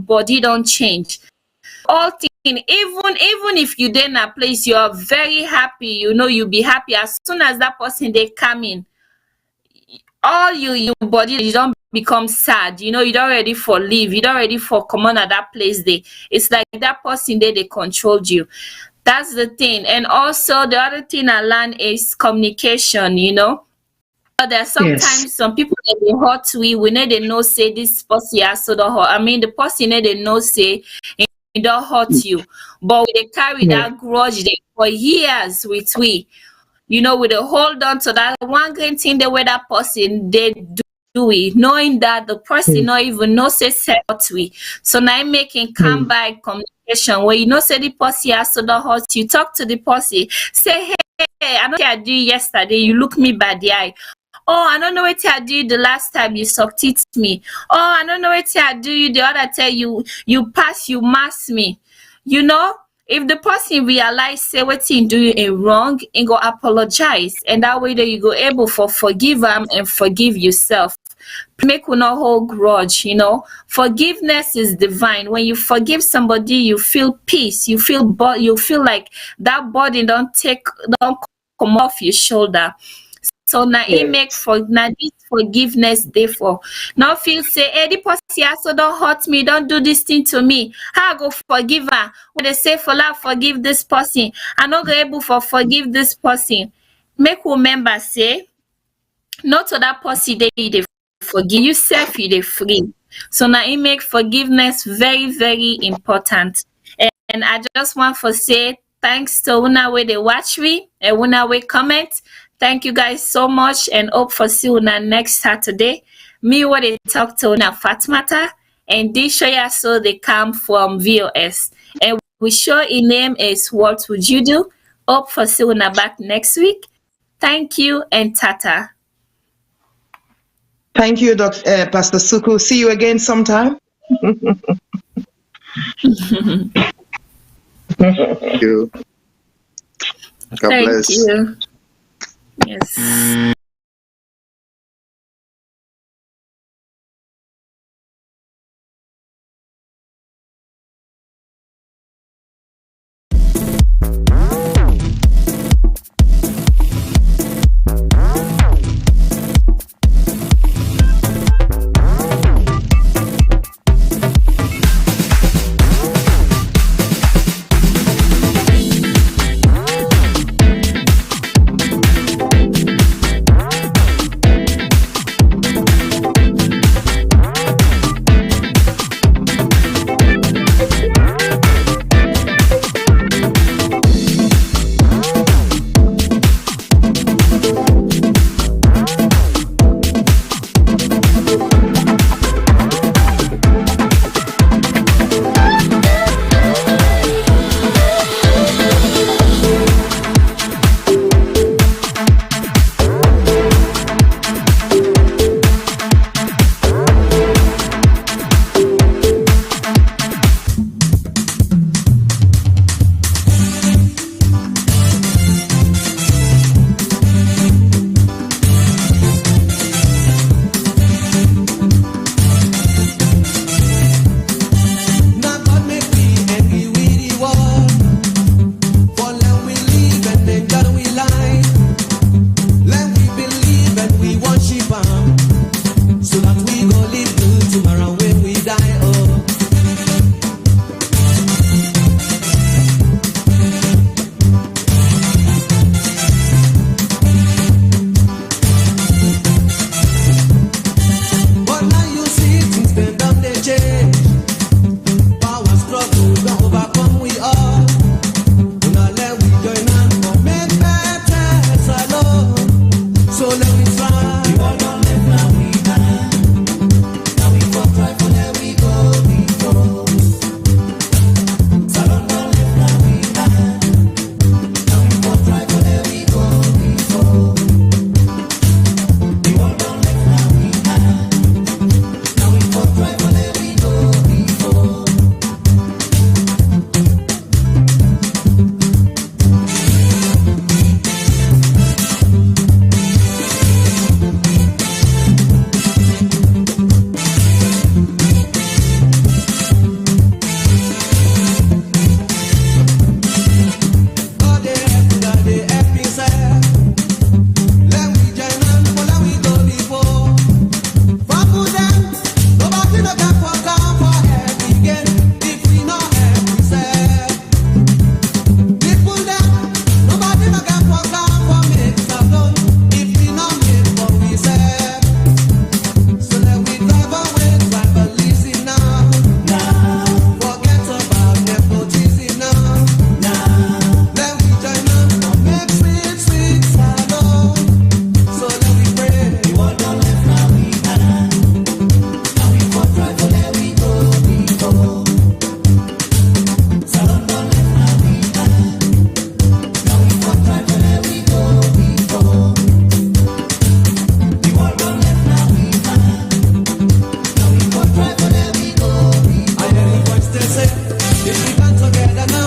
S1: body don't change. All thing, even if you then a place you are very happy, you be happy. As soon as that person they come in, all your body, you don't become sad, you don't ready for leave, you don't ready for come on at that place there. It's like that person there, they controlled you. That's the thing. And also the other thing I learned is communication. There's sometimes some people that they hurt we know they know say this person has so the hurt. I mean the person they know say it don't hurt you, but they carry that grudge there for years with we. We they hold on to that one great thing the way that person they do it, knowing that the person not even know say hurt we. So now I'm making come by communication where say the person has to the hurt you. Talk to the person, say, hey, I know what I did yesterday, you look me by the eye. Oh, I don't know what I did the last time you sucked it me. Oh, I don't know what I do you the other tell you pass, you mass me. If the person realize say what he do you a wrong and go apologize, and that way that you go able for forgive them and forgive yourself. Make you not hold grudge. Forgiveness is divine. When you forgive somebody, you feel peace. You feel like that body don't come off your shoulder. So now it make for now this forgiveness therefore. Now feel say, hey, the person also don't hurt me, don't do this thing to me. How I go forgive her? When they say for love, forgive this person. I'm not able for forgive this person. Make remember say, not to that person they forgive yourself, you they free. So now it make forgiveness very, very important. And I just want to say thanks to una way they watch me and una way comment. Thank you guys so much, and hope for see you next Saturday. Me what they talk to una Fatmata, and this show ya so they come from VOS. And we show in name is What Would You Do? Hope for see you back next week. Thank you and tata.
S3: Thank you, Pastor Suku. See you again sometime.
S2: Thank you. God
S1: Thank
S2: bless.
S1: you. Yes.